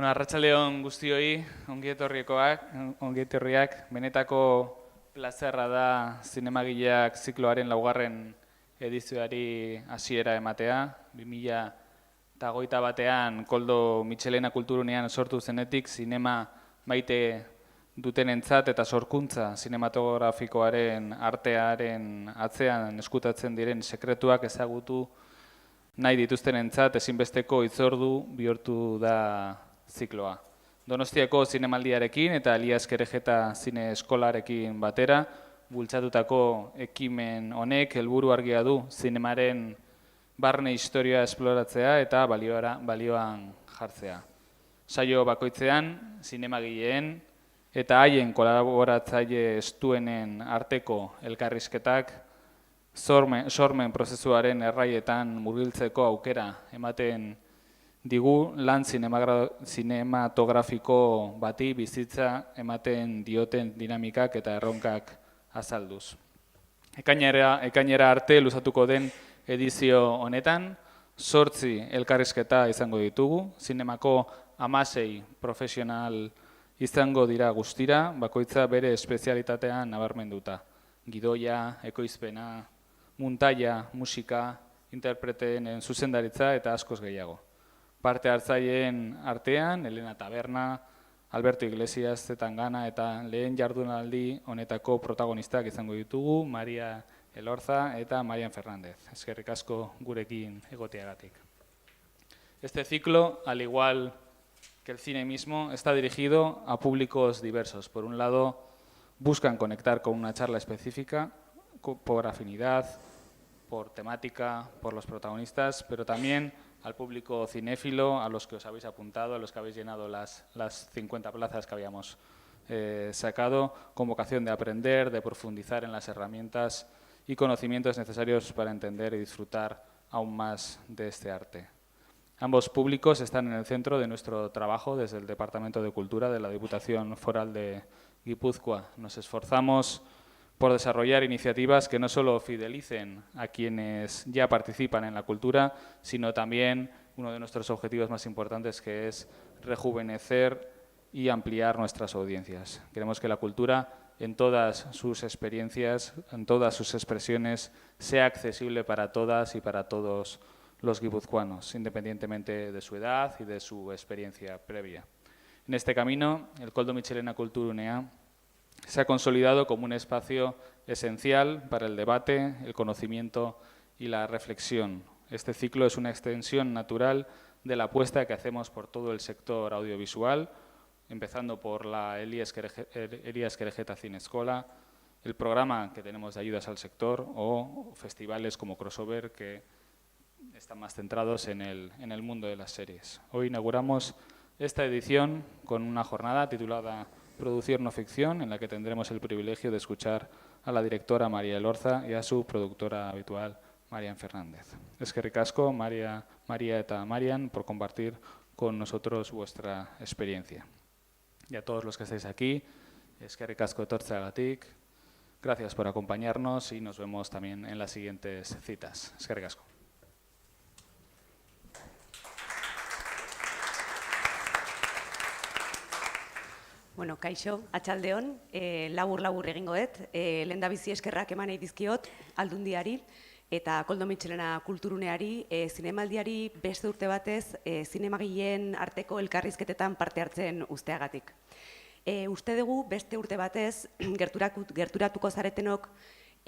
Arratsalde-on guztioi, ongi etorriak, benetako plazerra da zinemagileak zikloaren 4. edizioari hasiera ematea. 2021 Koldo Mitxelena Kulturunean sortu zenetik zinema maite dutenentzat eta sorkuntza zinematografikoaren artearen atzean eskutatzen diren sekretuak ezagutu nahi dituztenentzat ezinbesteko hitzordu bihurtu da zikloa. Donostiako zinemaldiarekin eta Elias Kerejeta zine eskolarekin batera bultzatutako ekimen honek helburu argia du zinemaren barne historia esploratzea eta balioan jartzea. Saio bakoitzean zinemagileen eta haien kolaboratzaile estuenen arteko elkarrizketak sormen prozesuaren erraietan murgiltzeko aukera ematen digu lan zinematografiko bati bizitza ematen dioten dinamikak eta erronkak azalduz. Ekainera arte luzatuko den edizio honetan 8 elkarrizketa izango ditugu, zinemako 16 profesional izango dira guztira, bakoitza bere espezialitatean nabarmenduta. Gidoia, ekoizpena, muntaia, musika, interpreteen zuzendaritza eta askoz gehiago. Parte hartzaileen artean, Elena Taberna, Alberto Iglesias Zetangana eta lehen jardunaldi honetako protagonistak izango ditugu, Maria Elorza eta Marian Fernández. Eskerrik asko gurekin egoteagatik. Este ciclo, al igual que el cine mismo, está dirigido a públicos diversos. Por un lado, buscan conectar con una charla específica, por afinidad, por temática, por los protagonistas, pero también al público cinéfilo, a los que os habéis apuntado, a los que habéis llenado las 50 plazas que habíamos sacado, con vocación de aprender, de profundizar en las herramientas y conocimientos necesarios para entender y disfrutar aún más de este arte. Ambos públicos están en el centro de nuestro trabajo desde el Departamento de Cultura de la Diputación Foral de Guipúzcoa. Nos esforzamos por desarrollar iniciativas que no solo fidelicen a quienes ya participan en la cultura, sino también uno de nuestros objetivos más importantes, que es rejuvenecer y ampliar nuestras audiencias. Queremos que la cultura, en todas sus experiencias, en todas sus expresiones, sea accesible para todas y para todos los guipuzcoanos, independientemente de su edad y de su experiencia previa. En este camino, el Koldo Mitxelena Kulturunea se ha consolidado como un espacio esencial para el debate, el conocimiento y la reflexión. Este ciclo es una extensión natural de la apuesta que hacemos por todo el sector audiovisual, empezando por la Elias Kerejeta Cine Escola, el programa que tenemos de ayudas al sector o festivales como Crossover que están más centrados en el mundo de las series. Hoy inauguramos esta edición con una jornada titulada Producción no ficción, en la que tendremos el privilegio de escuchar a la directora Maria Elorza y a su productora habitual, Marian Fernández. Eskerrik asko, Maria eta Marian, por compartir con nosotros vuestra experiencia. Y a todos los que estáis aquí, eskerrik asko etortzeagatik, gracias por acompañarnos y nos vemos también en las siguientes citas. Eskerrik asko. Bueno, kaixo, atxaldeon, labur egingo dut, lehendabizi eskerrak eman nahi dizkiot Aldundiari eta Koldo Mitxelena Kulturuneari, zinemaldiari beste urte batez zinemagileen arteko elkarrizketetan parte hartzen usteagatik. Uste dugu beste urte batez gerturatuko zaretenok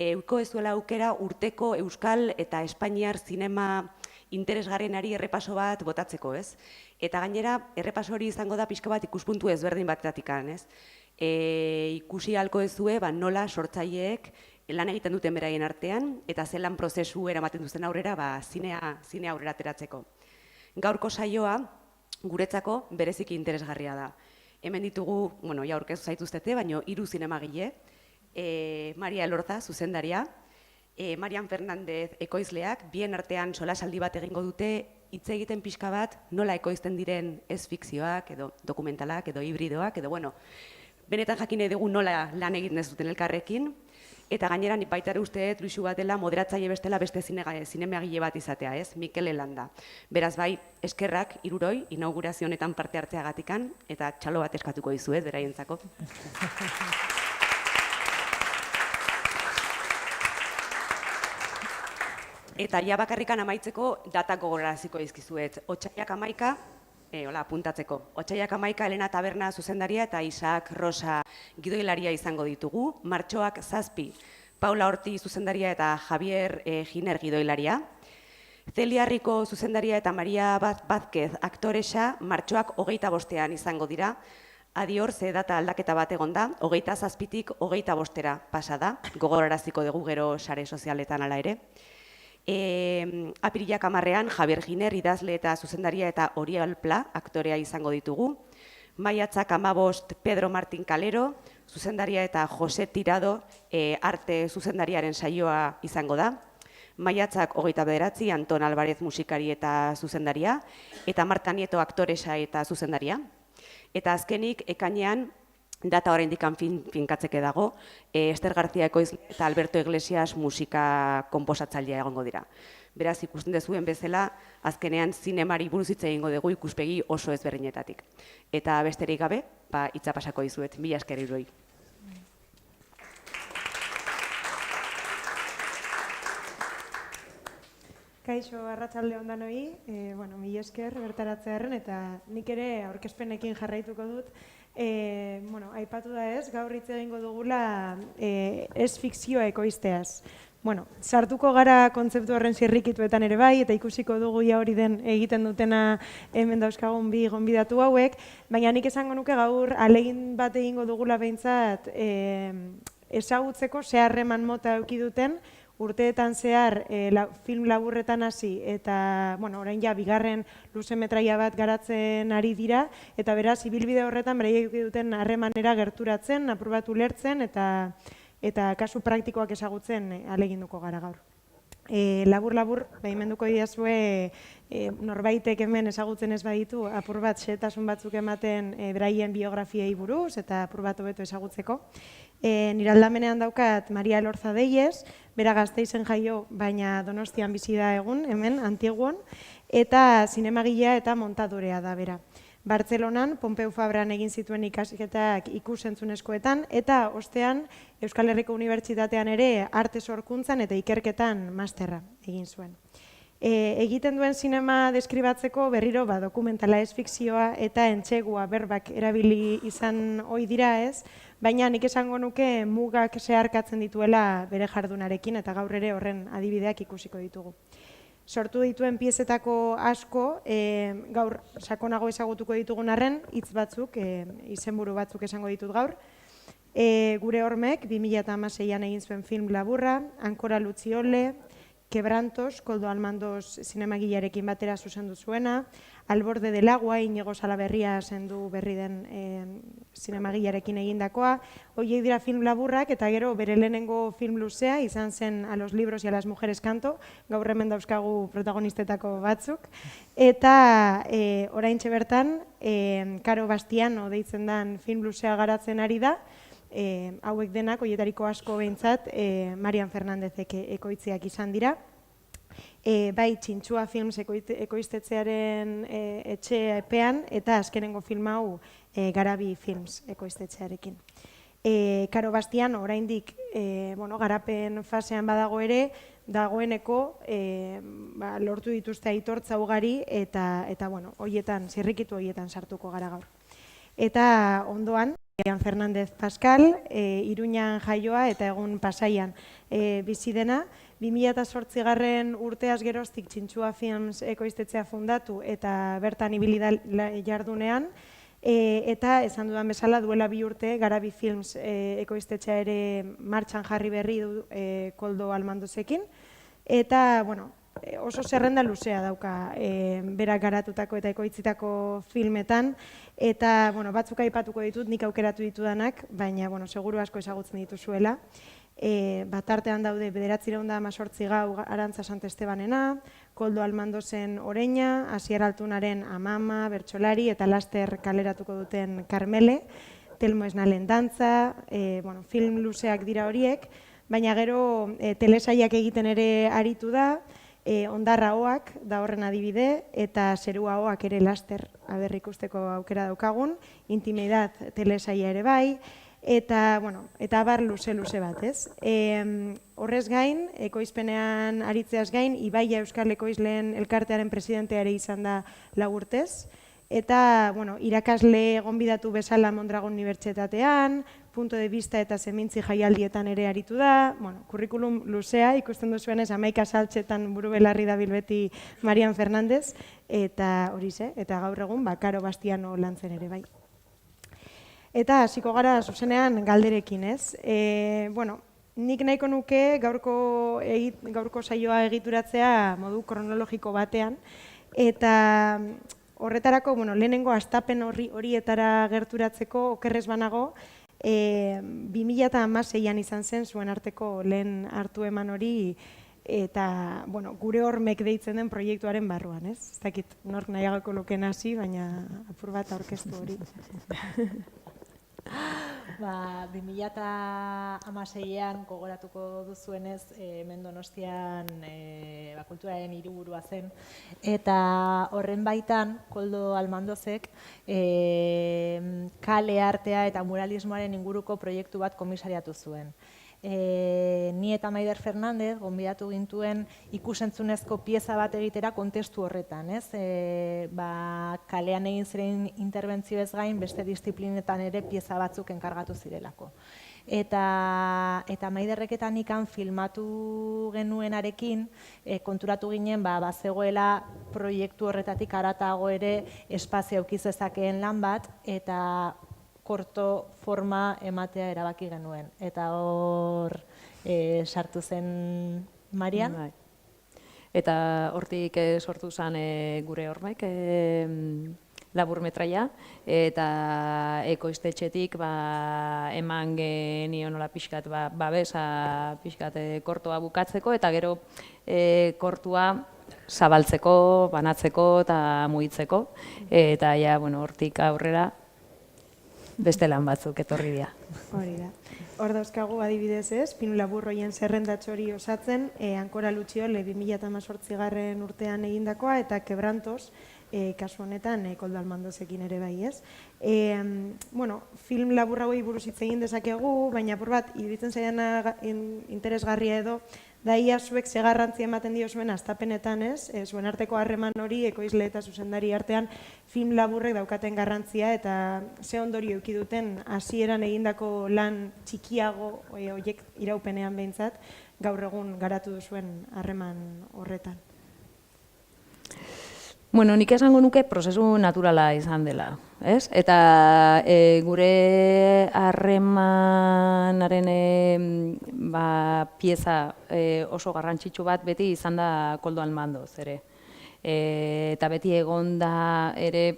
euko ezuela aukera urteko euskal eta espainiar zinema interesgarrienari errepaso bat botatzeko, ez? Eta gainera, errepaso hori izango da pixka bat ikuspuntu ezberdin batetatik, ez? Ikusi ahalko ezue, nola sortzaileek lan egiten duten beraien artean, eta zelan prozesu eramaten duzen aurrera, zine aurrera ateratzeko. Gaurko saioa, guretzako, bereziki interesgarria da. Hemen ditugu, ja aurkezu zaituztete, baina 3 zinemagile, Maria Elorza, zuzendaria, Marian Fernández ekoizleak, bien artean solasaldi bat egingo dute, hitz egiten pixka bat, nola ekoizten diren ez fikzioak, edo dokumentalak, edo hibridoak, edo benetan jakin dugu nola lan egiten ez duten elkarrekin. Eta gainera nik baita ere uste dut luxu bat dela moderatzaile bestela beste zinemagile bat izatea, ez? Mikel Elanda. Beraz bai, eskerrak hiruroi inaugurazio honetan parte hartzeagatikan eta txalo bat eskatuko dizuet beraientzako. Eta ja bakarrikan amaitzeko datak gogoraraziko dizkizuet. Otsaiak 11, hola, apuntatzeko. Otsaiak 11 Elena Taberna zuzendaria eta Isaac Rosa gidoilaria izango ditugu. Martxoak 7 Paula Orti zuzendaria eta Javier Giner gidoilaria. Celia Rico zuzendaria eta Maria Vázquez aktoresa martxoak 25ean izango dira. Adior, ze data aldaketa bat egon da, 27tik 25era pasa da. Gogoraraziko dugu gero sare sozialetan hala ere. Apirilak 10ean Javier Giner idazle eta zuzendaria eta Oriol Pla aktorea izango ditugu. Maiatzak 15 Pedro Martín Calero zuzendaria eta Jose Tirado arte zuzendariaren saioa izango da. Maiatzak 29 Anton Alvarez musikari eta zuzendaria eta Marta Nieto aktoresa eta zuzendaria. Eta azkenik ekainean data oraindik finkatzeke dago, Ester García ekoizle eta Alberto Iglesias musika konposatzailea egongo dira. Beraz, ikusten dezuen bezala, azkenean zinemari buruz hitz egingo dugu ikuspegi oso ezberdinetatik. Eta besterik gabe, hitza pasako dizuet, mila esker hiruroi. Kaixo, arratsalde on danoi, mila esker bertaratzearren eta nik ere aurkezpenekin jarraituko dut. Aipatu da ez, gaur hitz egingo dugula ez fikzioa ekoizteaz. Sartuko gara kontzeptu horren zirrikituetan ere bai, eta ikusiko dugu ja hori den egiten dutena hemen dauzkagun bi gonbidatu hauek, baina nik esango nuke gaur ahalegin bat egingo dugula behintzat ezagutzeko ze harreman mota eduki duten, urteetan zehar film laburretan hasi eta orain ja bigarren luzemetraia bat garatzen ari dira eta beraz ibilbide horretan beraiek eduki duten harremanera gerturatzen, apur bat ulertzen eta kasu praktikoak ezagutzen ahaleginduko gara gaur. Labur, behimenduko diazue norbaitek hemen ezagutzen ez baditu apur bat xehetasun batzuk ematen beraien biografiei buruz eta apur bat hobeto ezagutzeko. Nire aldamenean daukat Maria Elorza Deyes, bera Gasteizen jaio, baina Donostian bizi da egun, hemen, Antiguon, eta zinemagilea eta montadorea da bera. Bartzelonan, Pompeu Fabran egin zituen ikasketak ikus-entzunezkoetan, eta ostean Euskal Herriko Unibertsitatean ere arte sorkuntzan eta ikerketan masterra egin zuen. Egiten duen zinema deskribatzeko berriro dokumentala ez fikzioa eta entsegua berbak erabili izan ohi dira ez, baina nik esango nuke mugak zeharkatzen dituela bere jardunarekin eta gaur ere horren adibideak ikusiko ditugu. Sortu dituen piezetako asko, gaur sakonago ezagutuko ditugun arren, hitz batzuk, izenburu batzuk esango ditut gaur. Gure hormek, 2016an egin zuen film laburra, Ankora Lutziole, Quebrantos, Koldo Almandoz zinemagilearekin batera zuzendu zuena, Al borde del agua, Iñigo Salaberria zendu berri den zinemagilearekin egindakoa. Horiek dira film laburrak eta gero bere lehenengo film luzea, izan zen A los libros y a las mujeres canto, gaur hemen dauzkagu protagonistetako batzuk. Eta oraintxe bertan, Karo Bastiano deitzen den film luzea garatzen ari da, hauek denak, horietariko asko behintzat, Marian Fernandezek ekoitziak izan dira. Bai, Txintxua Films ekoiztetzearen etxepean eta azkenengo film hau Garabi Films ekoiztetzearekin. Karo Bastiano oraindik garapen fasean badago ere, dagoeneko lortu dituzte aitortza ugari eta horietan, zirrikitu horietan sartuko gara gaur. Eta ondoan, Marian Fernandez Pascal, Iruñan jaioa eta egun Pasaian bizi dena, 2008 urteaz geroztik Txintxua Films ekoiztetzea fundatu eta bertan ibili jardunean, eta esan dudan bezala duela 2 urte Garabi Films ekoiztetzea ere martxan jarri berri du Koldo Almandozekin, eta oso zerrenda luzea dauka berak garatutako eta ekoitzitako filmetan, eta batzuk aipatuko ditut, nik aukeratu ditudanak, baina seguru asko ezagutzen dituzuela. Batartean daude 918 gau Arantza Sant Estebanena, Koldo Almandozen Oreina, Asier Altunaren Amama, Bertsolari eta laster kaleratuko duten Karmele, Telmo Esnalen Dantza, film luzeak dira horiek, baina gero telesaiak egiten ere aritu da, Ondarra Ahoak da horren adibide, eta Zerua Ahoak ere laster aber ikusteko aukera daukagun, Intimidad telesaia ere bai, eta abar luze bat, ez? Horrez gain, ekoizpenean aritzeaz gain, Ibaia Euskal Ekoizleen Elkartearen presidentea ere izan da 4 urtez, eta irakasle gonbidatu bezala Mondragon Unibertsitatean, Punto de Vista eta Semintzi jaialdietan ere aritu da, kurrikulum luzea, ikusten duzuenez 11 saltzetan buru belarri dabil beti Marian Fernández, eta horixe, eta gaur egun Karo Bastiano lantzen ere bai. Eta hasiko gara zuzenean galderekin, ez? Nik nahiko nuke gaurko saioa egituratzea modu kronologiko batean, eta horretarako, lehenengo hastapen horietara gerturatzeko okerrez banago, 2016an izan zen zuen arteko lehen hartu eman hori, eta gure hormek deitzen den proiektuaren barruan, ez? Ez dakit, nork nahiagoko luken hasi, baina apur bat aurkeztu hori. 2016an gogoratuko duzuenez, hemen Donostian kulturaren hiriburua zen, eta horren baitan Koldo Almandozek kale artea eta muralismoaren inguruko proiektu bat komisariatu zuen. Ni eta Maider Fernández gonbidatu gintuen ikusentzunezko pieza bat egitera kontestu horretan, ez? Kalean egin ziren interbentzioez gain beste disiplinetan ere pieza batzuk enkargatu zirelako. Eta Maiderrek eta nikan filmatu genuenarekin konturatu ginen bazegoela proiektu horretatik haratago ere espazio eduki zezakeen lan bat, eta korto forma ematea erabaki genuen. Eta hor sartu zen Marian. Eta hortik sortu zen gure hormek laburmetraia, eta ekoiztetxetik eman genio nola pixkat babesa pixkat kortoa bukatzeko, eta gero kortua zabaltzeko, banatzeko eta mugitzeko, eta hortik aurrera beste lan batzuk etorri dira. Hori da. Hor dauzkagu adibidez ez, Pinu Laburroien zerrendatxo hori osatzen, Ankora Lutxiole 2018 urtean egindakoa, eta Quebrantos, kasu honetan Koldo Almandozekin ere bai, ez? Film labur hauei buruz hitz egin dezakegu, baina apur bat, iruditzen zaidan interesgarria edo, da ia zuek ze garrantzia ematen dio zuen hastapenetan, ez? Zuen arteko harreman hori, ekoizle eta zuzendari artean, film laburrek daukaten garrantzia, eta ze ondorio eduki duten hasieran egindako lan txikiago horiek iraupenean behintzat, gaur egun garatu duzuen harreman horretan. Nik esango nuke prozesu naturala izan dela, ez? Eta gure harremanaren pieza oso garrantzitsu bat beti izan da Koldo Almandoz ere. Eta beti egon da ere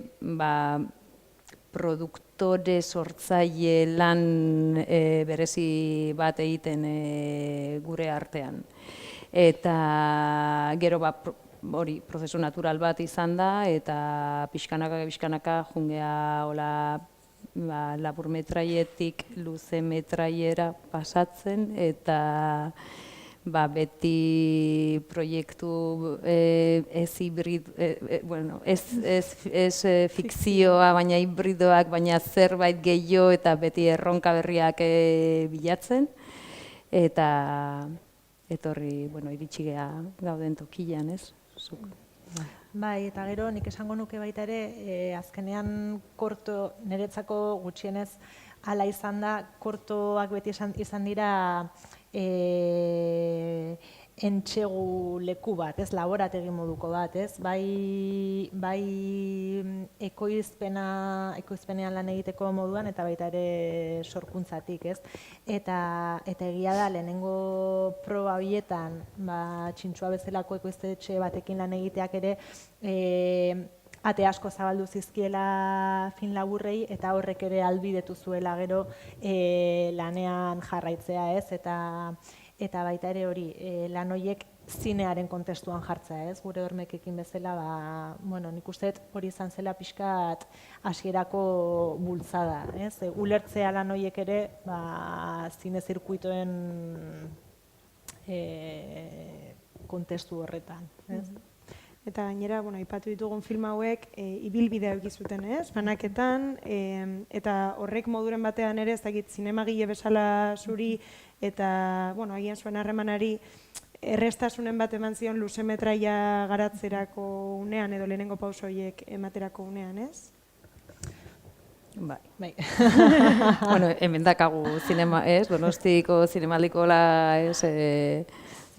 produktore sortzaile lan berezi bat egiten gure artean. Eta gero hori prozesu natural bat izan da, eta pixkanaka jungea labur metraietik luze metraiera pasatzen, eta beti proiektu ez fikzioa, baina hibridoak, baina zerbait gehiago, eta beti erronka berriak bilatzen, eta etorri, iritsi geha gauden tokian, ez? Bai, eta gero nik esango nuke baita ere, azkenean korto, niretzako gutxienez hala izan da, kortoak beti izan dira entxegu leku bat, ez, laborategi moduko bat, ez, bai ekoizpenean lan egiteko moduan eta baita ere sorkuntzatik, ez, eta egia da lehenengo proba horietan, Txintxua bezalako ekoiztetxe batekin lan egiteak ere ate asko zabaldu zizkiela film laburrei, eta horrek ere ahalbidetu zuela gero lanean jarraitzea, ez, eta baita ere hori, lan horiek zinearen kontestuan jartzea, ez? Gure hormekekin bezala, nik uste hori izan zela pixkat hasierako bultzada, ez? Ulertzea lan horiek ere, zine zirkuitoen kontestu horretan, ez? Eta gainera, aipatu ditugun film hauek ibilbidea eduki zuten, ez? Banaketan, eta horrek moduren batean ere, ez dakit, zinemagile bezala zuri, eta, agian zuen harremanari, errestasunen bat eman zion luzemetraia garatzerako unean, edo lehenengo pauso horiek ematerako unean, ez? Bai. Hemen dakagu zinema, ez? Donostiko zinemaldikola, ez?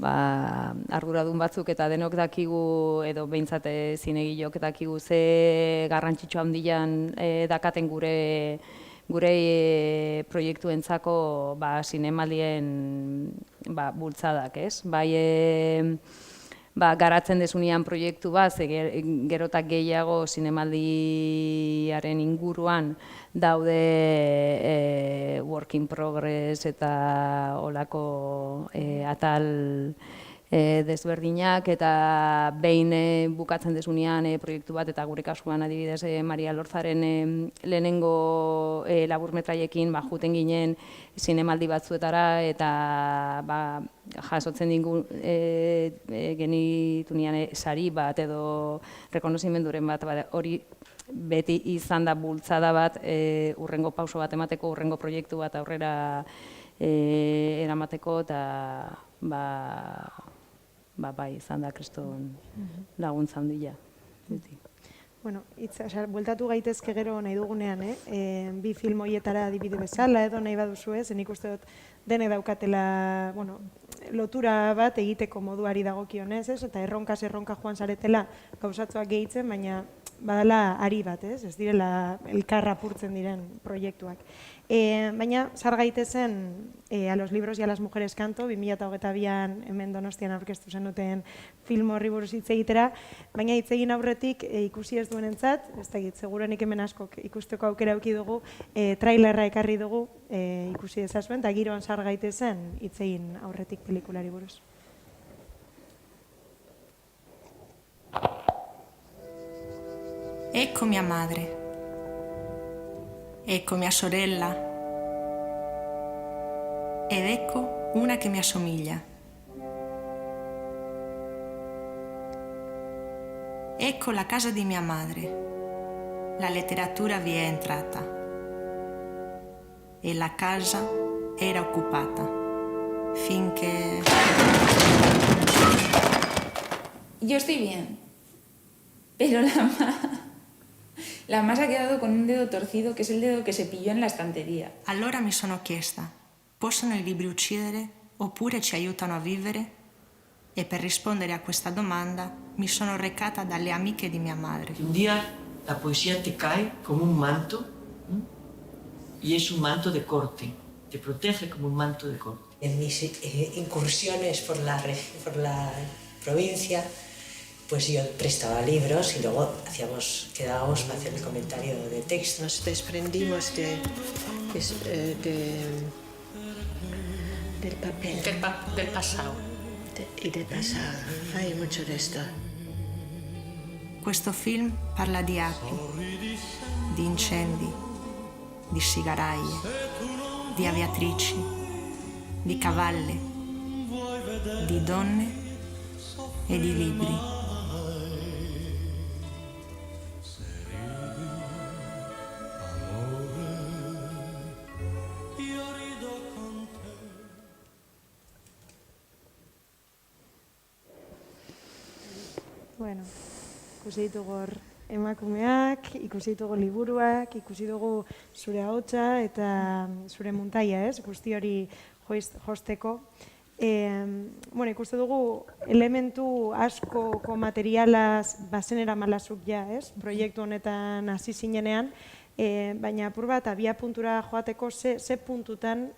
Arduradun batzuk eta denok dakigu, edo behintzat zinegilok dakigu ze garrantzitsu handian dakaten gure proiektuentzako zinemaldien bultzadak, ez? Garatzen desunean proiektu bat, gerotak gehiago zinemaldiaren inguruan daude work in progress eta olako atal desberdinak, eta behin bukatzen desunean proiektu bat, eta gure kasuan adibidez Maria Lorzaren lehenengo laburmetraiekin juten ginen zinemaldi batzuetara, eta jasotzen genitunean sari bat edo rekonozimenduren bat, hori beti izan da bultzada bat urrengo pauso bat emateko, urrengo proiektu bat aurrera eramateko, eta bai, izan da kriston laguntza handia. Bueltatu gaitezke gero nahi dugunean, bi film horietara adibide bezala, edo nahi baduzu ez, nik uste dut denek daukatela lotura bat egiteko moduari dagokionez, eta erronka joan zaretela gauzatzuak gehitzen, baina badala ari bat, ez direla elkarra apurtzen diren proiektuak. Baina, sar gaitezen A los libros y a las mujeres canto, 2022an hemen Donostian aurkeztu zenuten film horri buruz hitz egitera, baina hitz egin aurretik ikusi ez duenentzat, ez dakit, seguruenik hemen askok ikusteko aukera eduki dugu, trailerra ekarri dugu ikusi dezazuen, eta giroan sar gaitezen hitz egin aurretik pelikulari buruz. Ecco mia madre, ecco mia sorella, ed ecco una che mi assomiglia. Ecco la casa di mia madre, la letteratura vi è entrata e la casa era occupata finché... Yo estoy bien, pero la más ha quedado con un dedo torcido, que es el dedo que se pilló en la estantería. Allora mi sono chiesta, possono i libri uccidere oppure ci aiutano a vivere? E per rispondere a questa domanda mi sono recata dalle amiche di mia madre. Un día la poesía te cae como un manto y es un manto de corte, te protege como un manto de corte. En mis incursiones por la provincia, pues yo prestaba libros y luego quedábamos para hacer el comentario de texto. Nos desprendimos del papel. Del passato. Y del pasado. Hay mucho de esto. Questo film parla di api, di incendi, di sigaraglie, di aviatrici, di cavalli, di donne e di libri. Bueno, ikusi ditugu hor emakumeak, ikusi ditugu liburuak, ikusi dugu zure ahotsa eta zure muntaia, ez? Guzti hori josteko. Ikuste dugu elementu askoko materialaz bazenera malazuk ja, ez? Proiektu honetan hasi zinenean, baina apur bat abiapuntura joateko ze puntutan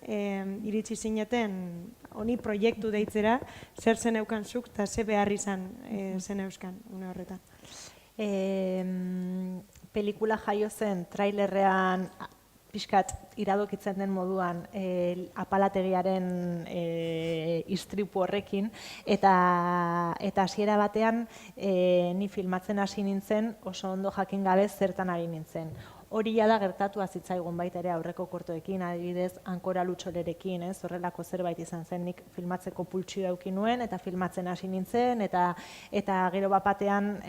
iritsi zineten honi proiektu deitzera, zer zen eukan zuk eta ze behar izan zen euskan une horretan. Pelikula jaio zen trailerrean pixkat iradokitzen den moduan apalategiaren istripu horrekin, eta hasiera batean ni filmatzen hasi nintzen oso ondo jakin gabe zertan ari nintzen. Hori da gertatu zitzaigun baita ere aurreko kortoekin, adibidez Ankora Lutxolerekin, horrelako zerbait izan zen, nik filmatzeko pultsio eduki nuen eta filmatzen hasi nintzen, eta gero bapatean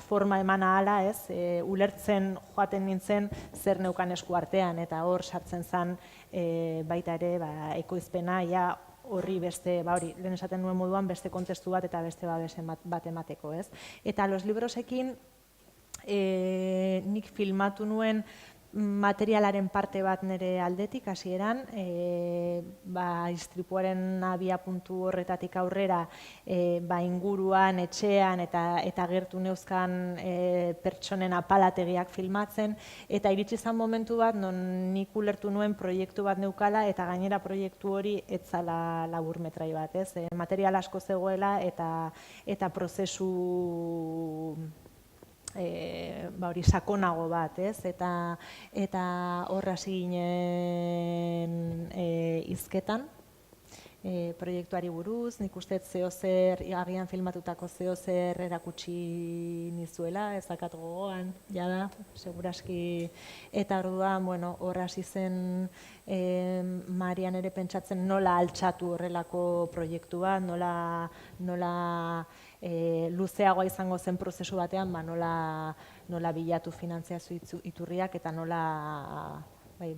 forma eman ahala, ulertzen joaten nintzen zer neukan esku artean, eta hor sartzen zen baita ere ekoizpena, horri beste, lehen esaten nuen moduan, beste kontestu bat eta beste babesen bat emateko, ez? Eta Los Librosekin nik filmatu nuen materialaren parte bat nire aldetik hasieran, istripuaren abiapuntu horretatik aurrera inguruan, etxean eta gertu neuzkan pertsonen apalategiak filmatzen, eta iritsi zen momentu bat non nik ulertu nuen proiektu bat neukala eta gainera proiektu hori ez zala laburmetrai bat, material asko zegoela eta prozesu hori sakonago bat, eta horra hasi ginen hizketan proiektuari buruz, nik uste zeozer, agian filmatutako zeozer erakutsi nizuela, ezakat gogoan, jada, seguraski, eta orduan, horra hasi zen Marian ere pentsatzen nola altxatu horrelako proiektu bat, nola luzeagoa izango zen prozesu batean, nola bilatu finantziazio iturriak eta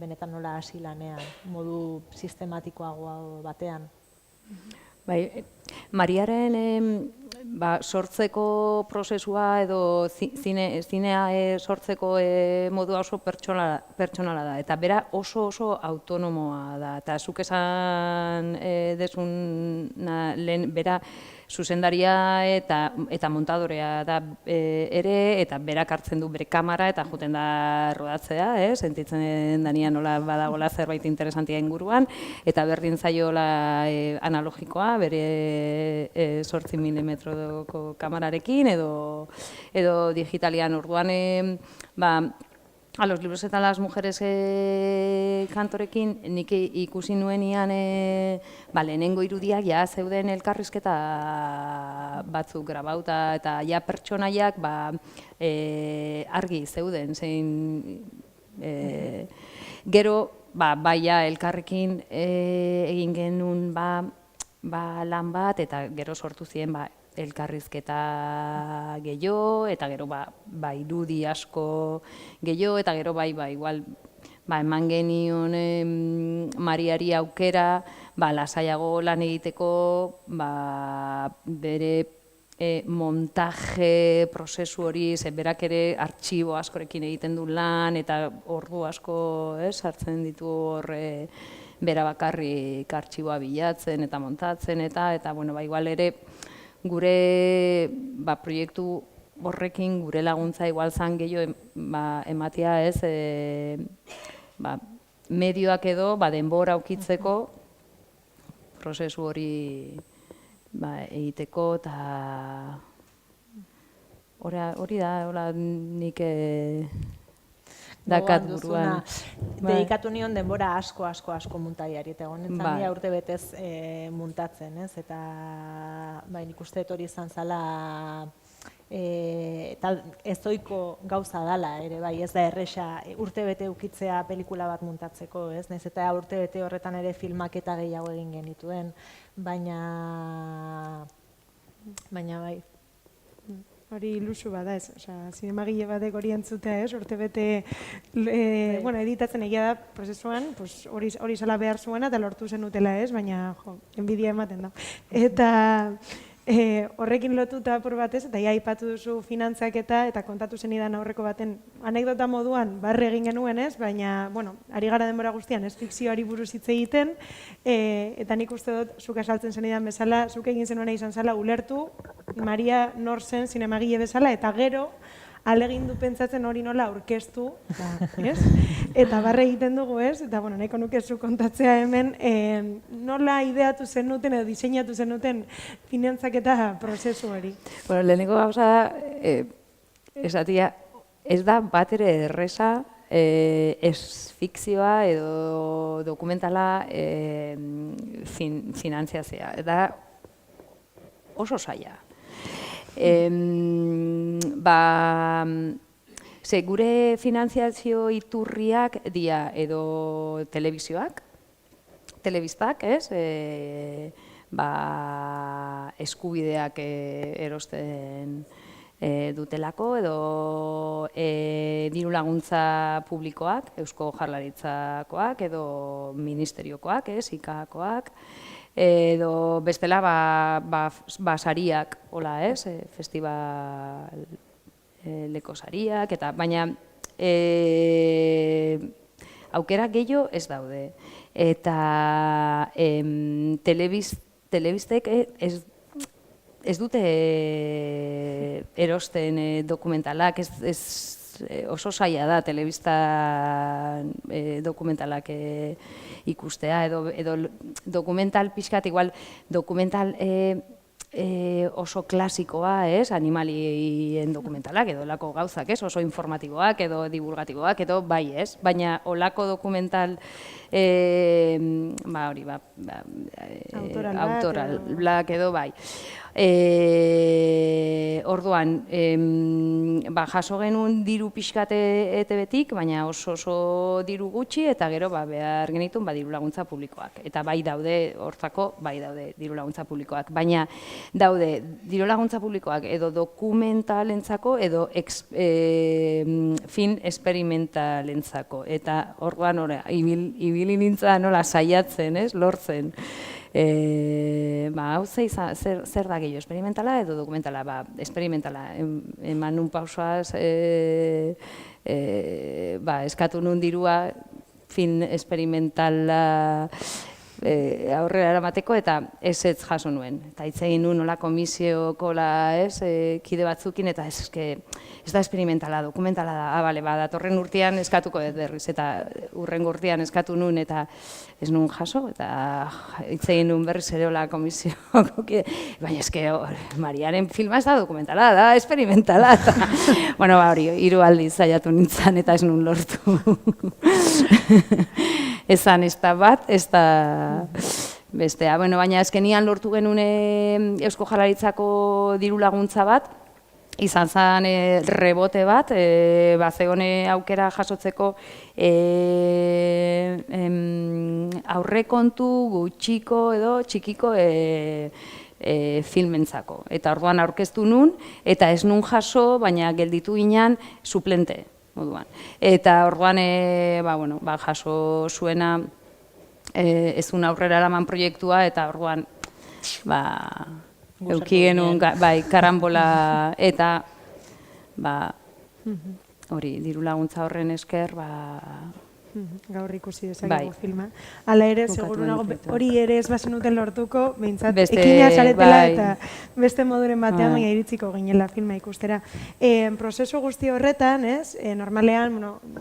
benetan nola hasi lanean, modu sistematikoagoa batean. Mariaren sortzeko prozesua edo zinea sortzeko modua oso pertsonala da, eta bera oso autonomoa da, eta zuk esan desun lehen bera zuzendaria eta montadorea da ere, eta berak hartzen du bere kamera eta joten da rodatzea, sentitzen dania nola badagola zerbait interesantia inguruan, eta berdin zaiola analogikoa, bere 8 milimetroko kamerarekin edo digitalian. Orduan, A los libros eta las mujeres kantorekin nik ikusi nuenian lehenengo irudiak ja zeuden elkarrizketa batzuk grabauta eta ja pertsonaiak argi zeuden zein gero baia elkarrekin egin genuen lan bat eta gero sortu ziren elkarrizketa gehiago, eta gero irudi asko gehiago, eta gero igual eman genion Mariari aukera lasaiago lan egiteko bere montaje prozesu hori, berak ere artxibo askorekin egiten du lan, eta ordu asko sartzen ditu horre bera bakarrik artxiboa bilatzen eta montatzen, eta igual ere gure proiektu horrekin gure laguntza igual zan gehiago ematea medioak edo denbora aukitzeko prozesu hori egiteko, eta hori da nik dakat buruan. Dedikatu nion denbora asko muntaiari, eta honetan urte betez muntatzen, eta nik uste hori izan zala ezoiko gauza dala, ere ez da erresa urte bete ukitzea pelikula bat muntatzeko, naiz eta urte bete horretan ere filmaketa gehiago egin genituen, baina bai. Hori ilusu bada ez, zinemagile batek hori entzutea urte bete editatzen egia da prozesuan, hori zala behar zuena eta lortu zen utela baina enbidia ematen da. Eta horrekin lotuta apur batez, eta aipatu duzu finantzaketa eta kontatu zenidan aurreko baten anekdota moduan barre egin genuen baina, ari gara denbora guztian ez fikzioari buruz hitz egiten, eta nik uste dut zuk asaltzen zenidan bezala, zuk egin zenuena izan zala ulertu, Maria nor zen zinemagile bezala, eta gero alegin du pentsatzen hori nola aurkeztu, eta barre egiten dugu eta nahiko nuke zu kontatzea hemen, nola ideatu zenuten edo diseinatu zenuten finantzaketa prozesu hori? Lehenengo gauza da, esatia, ez da bat ere erreza ez fikzioa edo dokumentala finantziatzea. Eta oso zaila. Gure finantziazio iturriak dira edo telebistak, eskubideak erosten dutelako, edo diru laguntza publikoak, Eusko Jaurlaritzakoak, edo ministeriokoak, IKAkoak, edo bestela sariak, festivaleko sariak, baina aukera gehiago ez daude. Eta telebistek ez dute erosten dokumentalak, oso zaila da telebista dokumentalak ikustea, edo dokumental pixkat, igual dokumental oso klasikoa, animalien dokumentalak, edo olako gauzak, oso informatiboak, edo divulgatiboak, edo bai, baina olako dokumental autoralak edo bai. Orduan, jaso genuen diru pixkate ETB-tik, baina oso diru gutxi, eta gero behar genitun diru laguntza publikoak. Eta bai daude, hortzako, bai daude diru laguntza publikoak. Baina daude diru laguntza publikoak edo dokumentalentzako edo film esperimentalentzako. Eta orduan, ibili nintzen nola saiatzen, lortzen. Hau zer da gehiago, esperimentala edo dokumentala? Esperimentala, eman nun pausoaz, eskatu nun dirua film esperimentala aurrera eramateko, eta ez jaso nuen. Eta hitz egin nuen nola komisioko kide batzukin, eta ez da esperimentala, dokumentala da, datorren urtean eskatuko dut berriz, eta urrengo urtean eskatu nuen, eta ez nuen jaso, eta hitz egin nuen berriz ere hola komisioko kide, baina eske Mariaren filma ez da dokumentala, da esperimentala, eta hori, 3 aldiz saiatu nintzen, eta ez nuen lortu. Ezan ez da bat, ez da bestea. Baina azkenian lortu genuen Eusko Jaurlaritzako diru laguntza bat, izan zen rebote bat, zegoen aukera jasotzeko aurrekontu gutxiko edo txikiko filmentzako. Eta orduan aurkeztu nun, eta ez nun jaso, baina gelditu ginen suplente moduan. Eta orduan jaso zuena ezun aurrera eraman proiektua, eta orduan euki genuen karambola, eta hori diru laguntza horren esker gaur ikusi dezakegu filma. Hala ere, seguru nago, hori ere ez bazenuten lortuko, behintzat, ekina zaretela eta beste moduren batean baina iritziko ginela filma ikustera. Prozesu guzti horretan, normalean,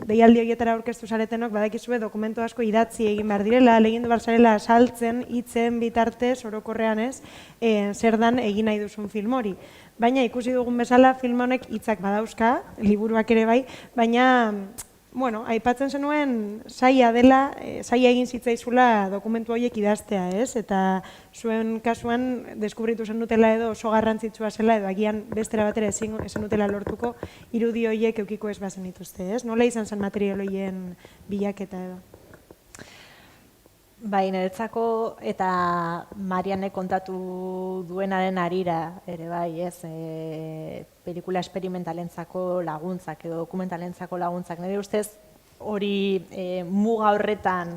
deialdi horietara aurkeztu zaretenok, badakizue dokumentu asko idatzi egin behar direla, legindu behar zarela saltzen, hitzen bitartez, orokorrean zer dan egin nahi duzun film hori. Baina ikusi dugun bezala, film honek hitzak badauzka, liburuak ere bai, baina aipatzen zenuen zaila dela, zaila egin zitzaizula dokumentu horiek idaztea, eta zuen kasuan deskubritu zen dutela edo oso garrantzitsua zela, edo agian bestera batera ezin dutela lortuko irudi horiek eukiko ez bazen dituzte, nola izan zen material horien bilaketa edo? Niretzako eta Marianek kontatu duenaren harira ere bai, pelikula esperimentalentzako laguntzak edo dokumentalentzako laguntzak. Nire ustez hori muga horretan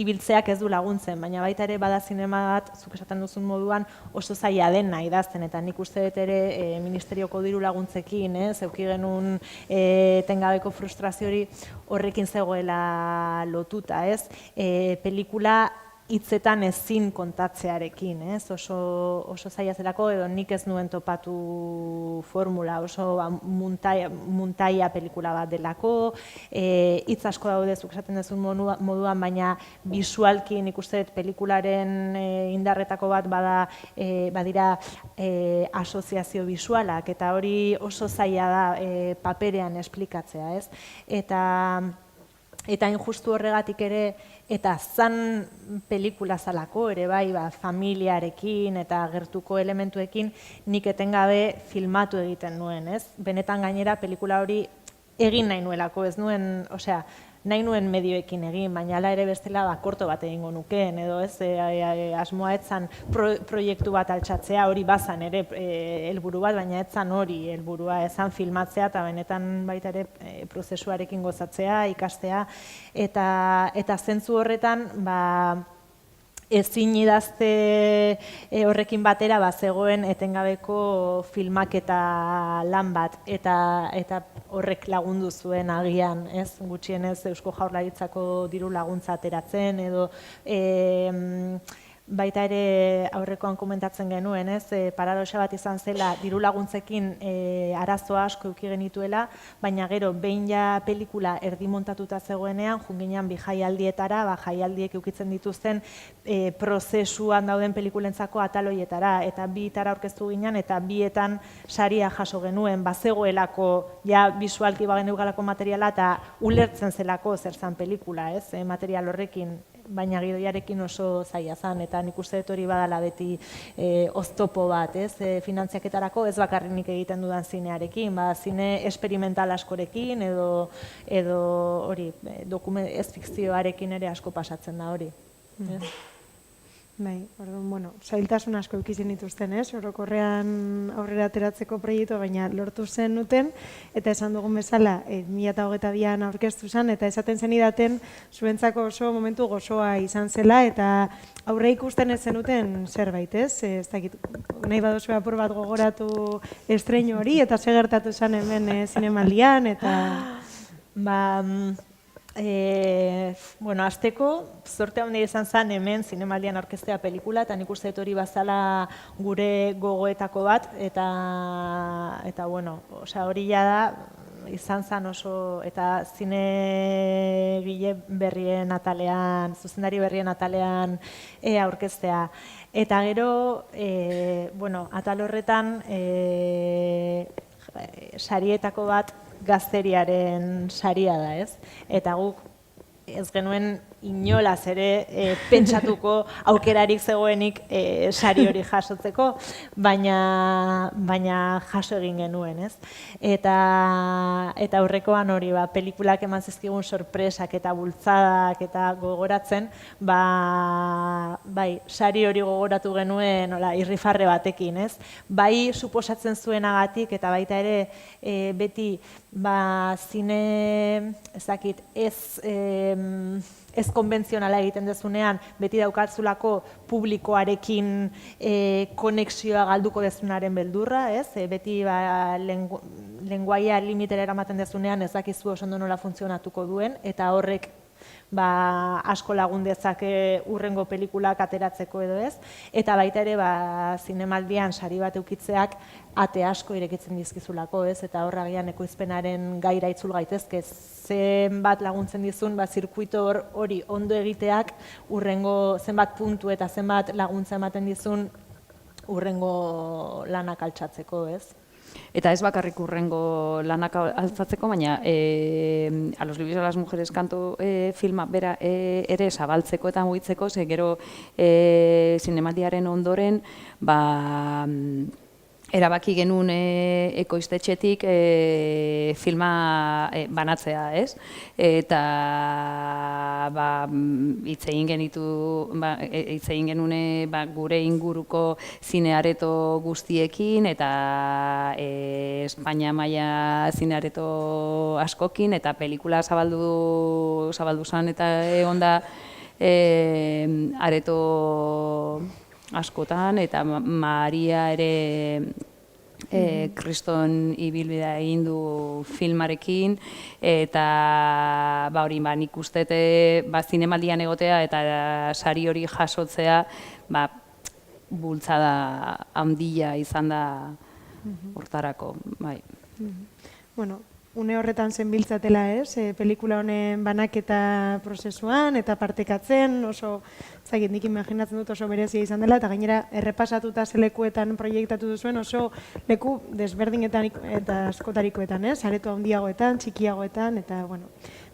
ibiltzeak ez du laguntzen, baina baita ere bada zinema bat, zuk esaten duzun moduan, oso zaila dena idazten, eta nik uste dut ere ministerioko diru laguntzekin, zeuki genuen etengabeko frustrazio hori horrekin zegoela lotuta, pelikula hitzetan ezin kontatzearekin, ez? Oso zaila zelako, edo nik ez nuen topatu formula, oso muntaia pelikula bat delako, hitz asko daude zuk esaten duzun moduan, baina bisualki nik uste dut pelikularen indarretako bat badira asoziazio bisualak, eta hori oso zaila da paperean esplikatzea, ez? Eta injustu horregatik ere, eta zan pelikula zalako ere bai, familiarekin eta gertuko elementuekin nik etengabe filmatu egiten nuen, ez? Benetan gainera pelikula hori egin nahi nuelako, ez nuen, osea, nahi nuen medioekin egin, baina ala ere bestela korto bat egingo nukeen, edo ez, asmoa etzan proiektu bat altxatzea, hori bazan ere helburu bat, baina etzan hori helburua, ezan filmatzea eta benetan baita ere prozesuarekin gozatzea, ikastea, eta zentzu horretan, ezin idazte horrekin batera zegoen etengabeko filmaketa lan bat, eta horrek lagundu zuen agian, ez? Gutxienez Eusko Jaurlaritzako diru laguntza ateratzen, edo baita ere aurrekoan komentatzen genuen, ez? Paradoxa bat izan zela diru laguntzekin arazo asko eduki genituela, baina gero behin ja pelikula erdi montatuta zegoenean, junginean bi jaialdietara, jaialdiek edukitzen dituzten prozesuan dauden pelikulentzako ataloietara, eta bietara aurkeztu ginen, eta bietan saria jaso genuen, bazegoelako, ja bisualki bageneukalako materiala, eta ulertzen zelako zer zan pelikula, ez? Material horrekin, baina gidoiarekin oso zaila zan, eta nik uste dut hori badala beti oztopo bat, ez? Finantziaketarako ez bakarrik egiten dudan zinearekin, zine experimental askorekin, edo hori, ez fikzioarekin ere asko pasatzen da hori. Bai, orduan, zailtasun asko eukizien dituzten, ez? Orokorrean aurrera ateratzeko proiektu, baina lortu zen nuten, eta esan dugun bezala, 2022an aurkeztu zen, eta esaten zen idaten, zuentzako oso momentu gozoa izan zela, eta aurre ikusten ez zenuten zerbait, ez? Ez dakit, nahi baduzu apur bat gogoratu estreinu hori, eta ze gertatu zen hemen zinemaldian, eta... Azteko, zorte handia izan zen hemen zinemaldian aurkeztea pelikula, eta nik uste dut hori bazala gure gogoetako bat, eta hori da izan zen oso, eta zinegile berrien atalean, zuzendari berrien atalean aurkeztea. Eta gero, atal horretan, sarietako bat, gazteriaren saria da, ez? Eta guk ez genuen inolaz ere pentsatuko aukerarik zegoenik sari hori jasotzeko, baina jaso egin genuen, ez? Eta aurrekoan hori, pelikulak eman zizkigun sorpresak eta bultzadak eta gogoratzen, bai, sari hori gogoratu genuen irrifarre batekin, ez? Bai, suposatzen zuenagatik eta baita ere beti zine, ezakit, ez konbentzionala egiten dezunean, beti daukatzulako publikoarekin konexioa galduko dezunaren beldurra, ez? Beti lenguaia limitera eramaten dezunean ez dakizu oso ondo nola funtzionatuko duen, eta horrek asko lagun dezake urrengo pelikulak ateratzeko edo ez, eta baita ere zinemaldian sari bat eukitzeak ate asko irekitzen dizkizulako, ez? Eta horragian ekoizpenaren gaira itzul gaitezke, zenbat laguntzen dizun, zirkuito hori ondo egiteak urrengo zenbat puntu eta zenbat laguntza ematen dizun urrengo lanak altxatzeko, ez? Eta ez bakarrik urrengo lanak altzatzeko, baina A los libros de las mujeres kantu filma bera ere zabaltzeko eta mugitzeko, ze gero zinemaldiaren ondoren erabaki genuen ekoiztetxetik filma banatzea, ez? Eta hitz egin genuen gure inguruko zineareto guztiekin eta Espainia maila zineareto askokin eta pelikula zabaldu zen eta egon da areto askotan, eta Maria ere Kriston ibilbidea egin du filmarekin, eta hori, nik uste zinemaldian egotea eta sari hori jasotzea bultzada handia izan da hortarako, bai. Bueno, une horretan zenbiltzatela, pelikula honen banaketa prozesuan eta partekatzen, oso, zagit, nik imaginatzen dut oso berezia izan dela, eta gainera errepasatuta zelekuetan proiektatu duzuen oso leku desberdinetan eta askotarikoetan, areto handiagoetan, txikiagoetan, eta, bueno,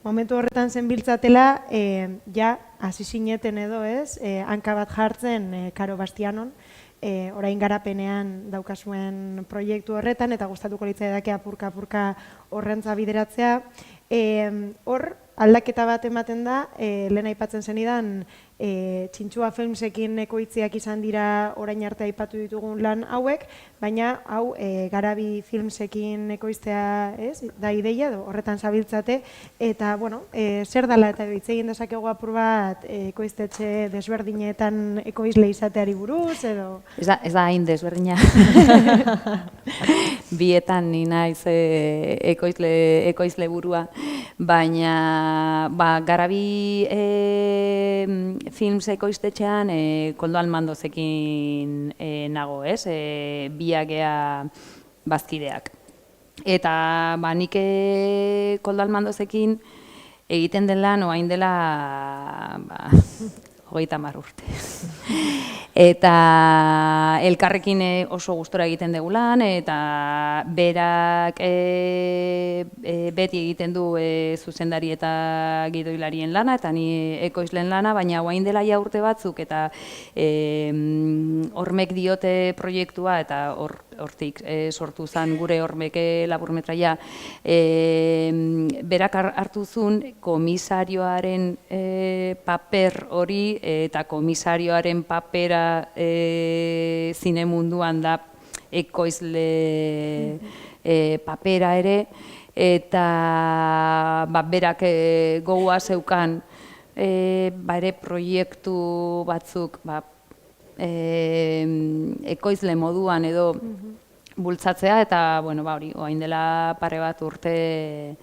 momentu horretan zenbiltzatela, ja, hasi zineten edo, hanka bat jartzen Karo Bastianon, orain garapenean daukazuen proiektu horretan, eta gustatuko litzaidake apurka horrentza bideratzea. Hor, aldaketa bat ematen da, lehen aipatzen zenidan, Txintxua Filmsekin ekoitziak izan dira orain arte aipatu ditugun lan hauek, baina hau Garabi Filmsekin ekoiztea da ideia, horretan zabiltzate, eta, bueno, zer dela eta hitz egin dezakegu apur bat ekoiztetxe desberdinetan ekoizle izateari buruz, edo? Ez da hain desberdina. Bietan ni naiz ekoizle burua, baina Garabi Films ekoiztetxean Koldo Almandozekin nago, biak gea bazkideak. Eta nik Koldo Almandozekin egiten den lan oain dela 30 urte. Eta elkarrekin oso gustora egiten dugu lan, eta berak beti egiten du zuzendari eta gidoilarien lana, eta ni ekoizlen lana, baina oain dela ja urte batzuk, eta hormek diote proiektua, eta hortik sortu zen gure hormeke laburmetraia, berak hartu zuen komisarioaren paper hori, eta komisarioaren papera zine munduan da ekoizle papera ere, eta berak gogoa zeukan ere proiektu batzuk ekoizle moduan edo bultzatzea, eta hori, oain dela pare bat urte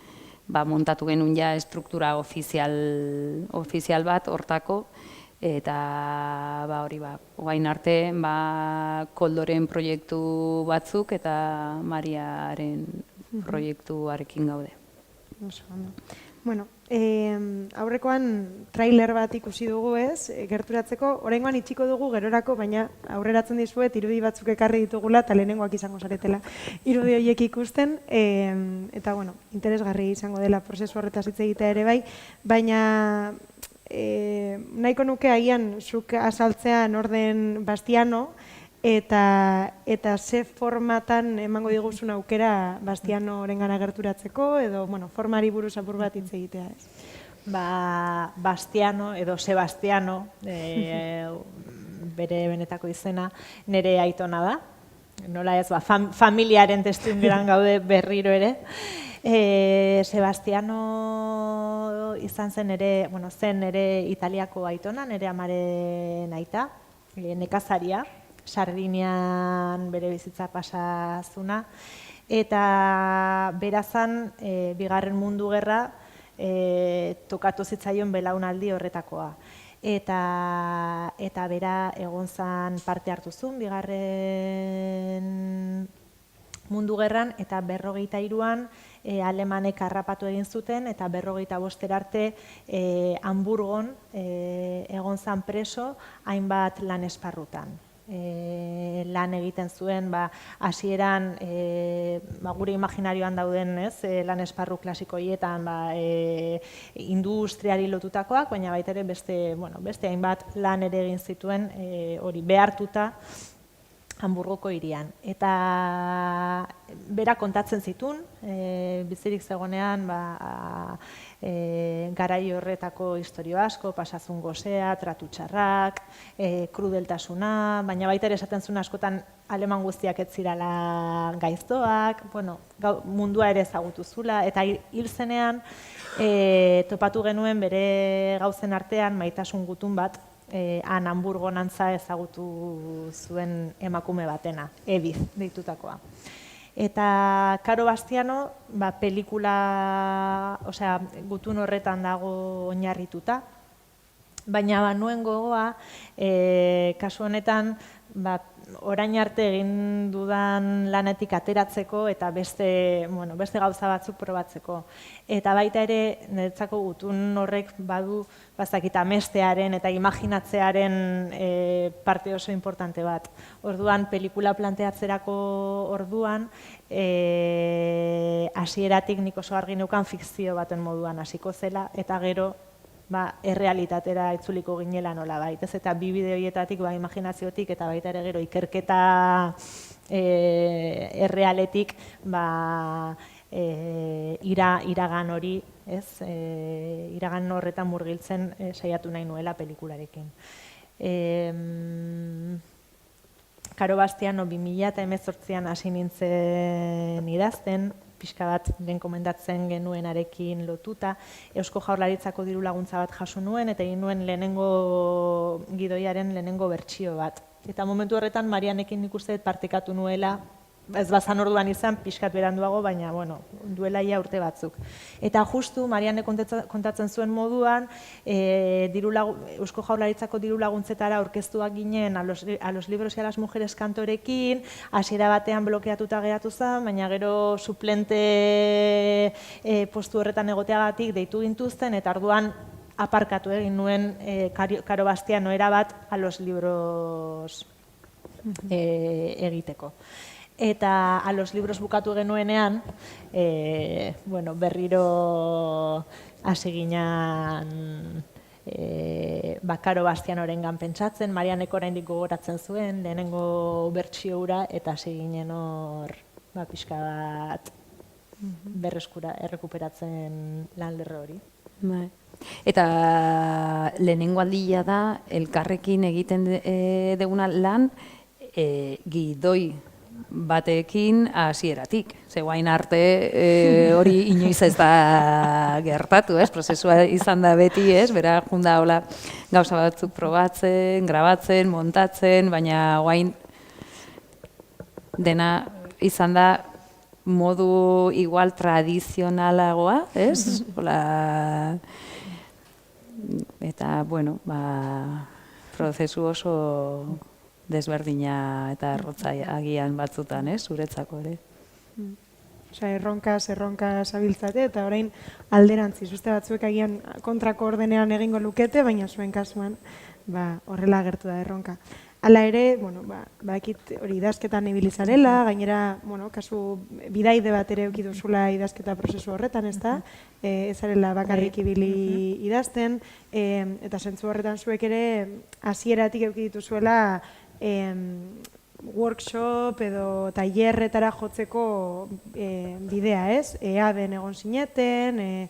montatu genuen ja estruktura ofizial bat hortako, eta hori, oain arte Koldoren proiektu batzuk eta Mariaren proiektuarekin gaude. Bueno, aurrekoan trailer bat ikusi dugu, gerturatzeko, oraingoan itxiko dugu gerorako, baina aurreratzen dizuet irudi batzuk ekarri ditugula eta lehenengoak izango zaretela irudi horiek ikusten, eta bueno, interesgarri izango dela prozesu horretaz hitz egitea ere bai, baina nahiko nuke agian zuk azaltzea Norden Bastiano, eta ze formatan emango diguzun aukera Bastianorengana gerturatzeko, edo formari buruz apur bat hitz egitea, ez? Bastiano edo Sebastiano, bere benetako izena, nire aitona da. Nola ez, familiaren testuinguruan gaude berriro ere. Sebastiano izan zen ere Italiako aitona, nire amaren aita, nekazaria, Sardinian bere bizitza pasazuna, eta berazan Bigarren Mundu Gerra tokatu zitzaion belaunaldi horretakoa. Eta bera egon zan parte hartu zuen Bigarren Mundu Gerran, eta 43an alemanek harrapatu egin zuten, eta 45 arte Hamburgon egon zan preso hainbat lan esparrutan. Lan egiten zuen, hasieran gure imaginarioan dauden lan esparru klasiko hietan industriari lotutakoak, baina baita ere beste hainbat lan ere egin zituen hori behartuta Hamburgoko hirian. Eta bera kontatzen zituen, bizirik zegonean garai horretako istorio asko, pasazun gozea, tratu txarrak, krudeltasuna, baina baita ere esaten zuen askotan aleman guztiak ez zirala gaiztoak, mundua ere ezagutu zula, eta hil zenean topatu genuen bere gauzen artean maitasun gutun bat, han Hamburgon antza ezagutu zuen emakume batena, Edith deitutakoa. Eta Karo Bastiano, pelikula, gutun horretan dago oinarrituta, baina nuen gogoa, kasu honetan, orain arte egin dudan lanetik ateratzeko eta beste gauza batzuk probatzeko. Eta baita ere, niretzako gutun horrek badu, amestearen eta imaginatzearen parte oso importante bat. Orduan, pelikula planteatzerako orduan, hasieratik nik oso argi neukan fikzio baten moduan hasiko zela, eta gero, errealitatera itzuliko ginela nola baita, eta bi bideoietatik, imaginaziotik, eta baita ere gero ikerketa errealetik, iragan hori, iragan horretan murgiltzen saiatu nahi nuela pelikularekin. Karo Bastiano 2018an hasi nintzen idazten, pixka bat lehen komendatzen genuenarekin lotuta, Eusko Jaurlaritzako diru laguntza bat jaso nuen, eta egin nuen lehenengo gidoiaren lehenengo bertsio bat. Eta momentu horretan Marianekin nik uste partekatu nuela, ez bazan orduan izan, pixkat beranduago, baina duela ia urte batzuk. Eta justu Mariane kontatzen zuen moduan, Eusko Jaurlaritzako diru laguntzetara aurkeztuak ginen a los libros y a las mujeres kantorekin, hasiera batean blokeatuta geratu zen, baina gero suplente postu horretan egoteagatik deitu gintuzten, eta orduan aparkatu egin nuen Karo Bastiano erabat a los libros egiteko. Eta a los libros bukatu genuenean, berriro hasi ginen Karo Bastianorengan pentsatzen, Marianek oraindik gogoratzen zuen, lehenengo bertsio hura, eta hasi ginen hor pixka bat errekuperatzen lan lerro hori. Eta lehenengo aldia da, elkarrekin egiten deguna lan, gidoi batekin hasieratik. Zegoain arte hori inoiz ez da gertatu, prozesua izan da beti, bera junda hola gauza batzuk probatzen, grabatzen, montatzen, baina guain dena izan da modu igual tradizionalagoa, eta, prozesu oso desberdina eta errotza agian batzutan, zuretzako ere. Erronkaz abiltzate, eta orain alderantziz, uste batzuek agian kontrako ordenean egingo lukete, baina zuen kasuan horrela agertu da erronka. Hala ere, hori idazketan ibilizarela, gainera, kasu bidaide bat ere eukiduzula idazketa prozesu horretan, ez da? Ezarela bakarrik ibili idazten, eta zentzu horretan zuek ere hasieratik eukidituzuela workshop edo tailerretara jotzeko bidea, ez? EABen egon zineten,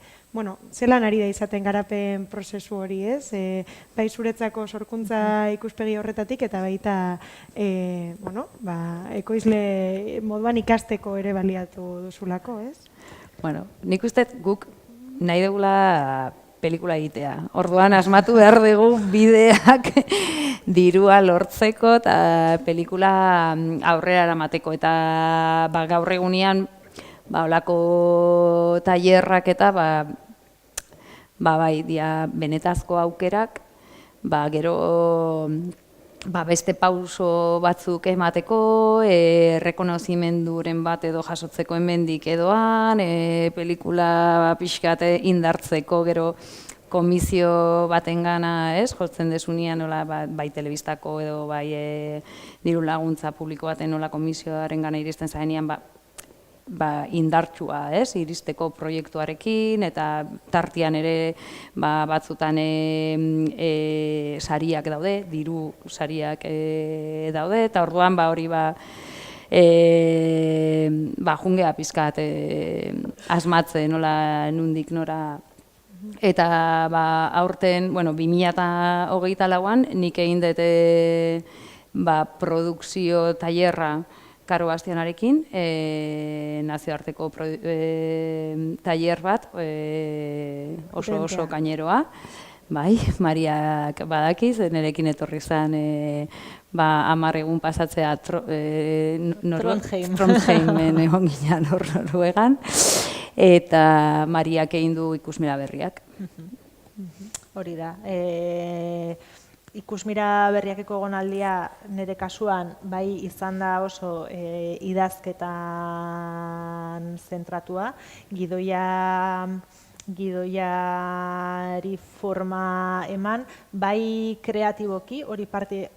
zelan ari da izaten garapen prozesu hori, ez? Bai zuretzako sorkuntza ikuspegi horretatik eta baita ekoizle moduan ikasteko ere baliatu duzulako, ez? Nik uste guk nahi dugula pelikula egitea. Orduan asmatu behar dugu bideak dirua lortzeko eta pelikula aurrera eramateko. Eta gaur egunean olako tailerrak eta benetazko aukerak, gero beste pauso batzuk emateko, errekonozimenduren bat edo jasotzeko hemendik edoan, pelikula pixkat indartzeko, gero komisio batengana, jotzen desunean, bai telebistako edo bai diru laguntza publiko baten nola komisioaren gana iristen zaenean, indartsua, iristeko proiektuarekin, eta tartian ere batzutan sariak daude, diru sariak daude, eta orduan hori jungea pizkat asmatzen, nola nundik nora. Eta aurten, 2024an nik egin dute produkzio tailerra Karo Bastianarekin, nazioarteko tailer bat, oso kaineroa, Bai, Mariak badakiz, nirekin etorri zen 10 egun pasatzea Trondheimen egon ginen Noruegan, eta Mariak egin du ikusmira berriak. Hori da. Ikusmira berriakeko egonaldia nire kasuan bai izan da oso idazketan zentratua, gidoiari forma eman, bai kreatiboki, hori parte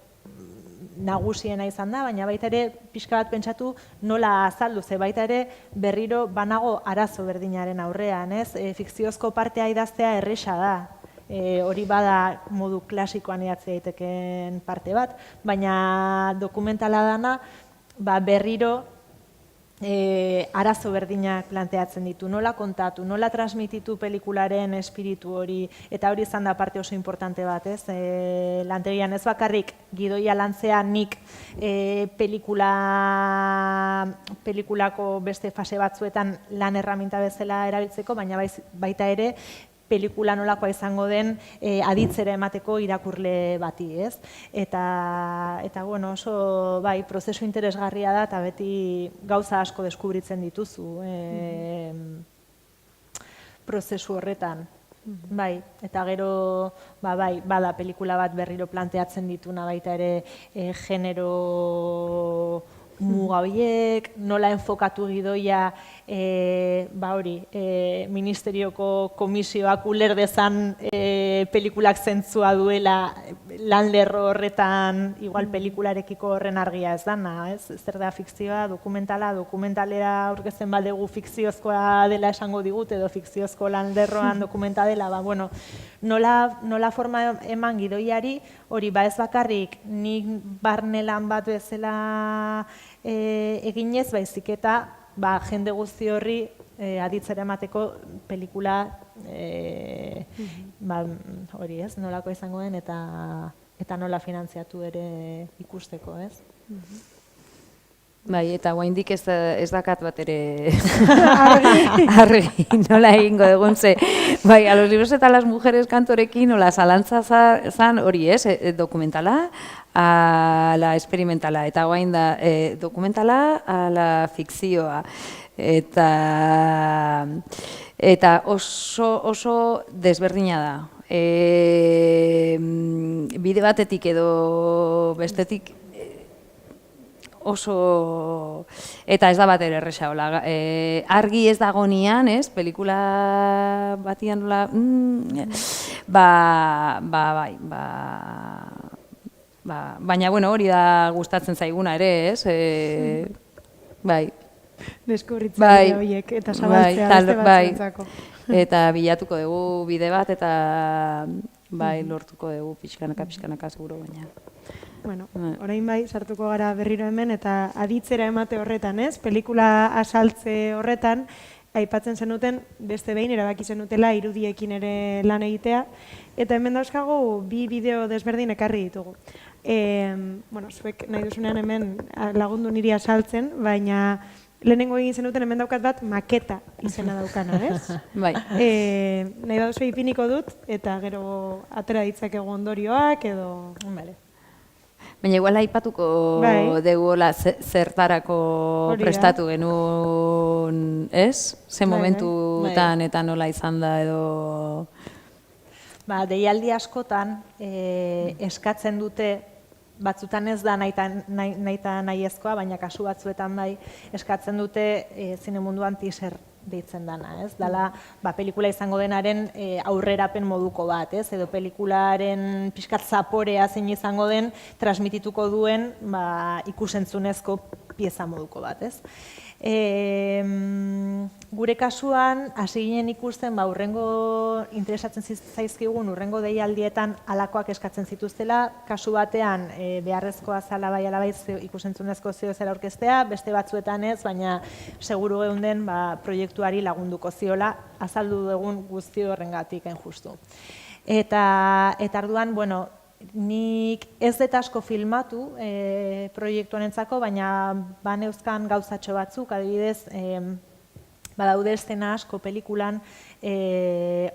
nagusiena izan da, baina baita ere pixka bat pentsatu nola azaldu, ze baita ere berriro banago arazo berdinaren aurrean, ez? Fikziozko partea idaztea erresa da, hori bada modu klasikoan idatzi daiteken parte bat, baina dokumentala dana berriro arazo berdinak planteatzen ditu, nola kontatu, nola transmititu pelikularen espiritu hori, eta hori izan da parte oso importante bat, ez? Lantegian ez bakarrik gidoia lantzea nik pelikulako beste fase batzuetan lan erraminta bezala erabiltzeko, baina baita ere pelikula nolakoa izango den aditzera emateko irakurle bati, ez? Eta bueno, oso bai, prozesu interesgarria da eta beti gauza asko deskubritzen dituzu prozesu horretan. Bai, eta gero bai, bada pelikula bat berriro planteatzen dituna baita ere genero muga horiek, nola enfokatu gidoia ministerioko komisioak uler dezan pelikulak zentzua duela lan lerro horretan, igual pelikularekiko horren argia ez dana, ez? Zer da fikzioa, dokumentalera aurkezten badegu fikziozkoa dela esango digut, edo fikziozko lan lerroan dokumenta dela, bueno, nola forma eman gidoiari, hori ez bakarrik nik barne lan bat bezala eginez, baizik eta jende guzti horri aditzera emateko pelikula hori ez, nolako izango den eta nola finantziatu ere ikusteko, ez? Bai, eta oraindik ez dakat bat ere argi nola egingo dugun, ze bai, a los libros eta las mujeres kantorekin nola zalantza zan hori ez, dokumentala, ala experimentala, eta orain da dokumentala ala fikzioa, eta oso desberdina da. Bide batetik edo bestetik oso, eta ez da bat ere erresa, argi ez dagonean, ez, pelikula batian nola, baina, bueno, hori da gustatzen zaiguna ere, ez, bai. Deskubritzen dira horiek, eta zabaltzea beste batzuentzako. Eta bilatuko dugu bide bat, eta bai, lortuko dugu pixkanaka seguro, baina. Bueno, orain bai, sartuko gara berriro hemen, eta aditzera emate horretan, ez? Pelikula azaltze horretan, aipatzen zenuten, beste behin, erabaki zenutela irudiekin ere lan egitea, eta hemen dauzkagu bi bideo desberdin ekarri ditugu. Bueno, zuek nahi duzunean hemen lagundu niri azaltzen, baina lehenengo egin zenuten hemen daukat bat maketa izena daukana, ez? Bai. Nahi baduzu ipiniko dut, eta gero atera ditzakegu ondorioak, edo... Baina igual aipatuko dugu zertarako prestatu genuen, ez? Ze momentutan eta nola izan da edo... Deialdi askotan eskatzen dute, batzutan ez da nahi ezkoa, baina kasu batzuetan bai, eskatzen dute zine munduan teaser deitzen dana, ez? Dala, pelikula izango denaren aurrerapen moduko bat, ez? Edo pelikularen pixkat zaporea zein izango den transmitituko duen ikusentzunezko pieza moduko bat, ez? Gure kasuan, hasi ginen ikusten, urrengo interesatzen zaizkigun, urrengo deialdietan alakoak eskatzen zituztela, kasu batean beharrezkoa zala bai alabai ikusentzunezko zeo zera orkestea, beste batzuetan ez, baina seguru geunden proiektuari lagunduko ziola, azaldu dugun guzti horrengatik justu. Eta arduan, bueno, nik ez dut asko filmatu proiektu honentzako, baina baneuzkan gauzatxo batzuk, adibidez, Badaude eszena asko pelikulan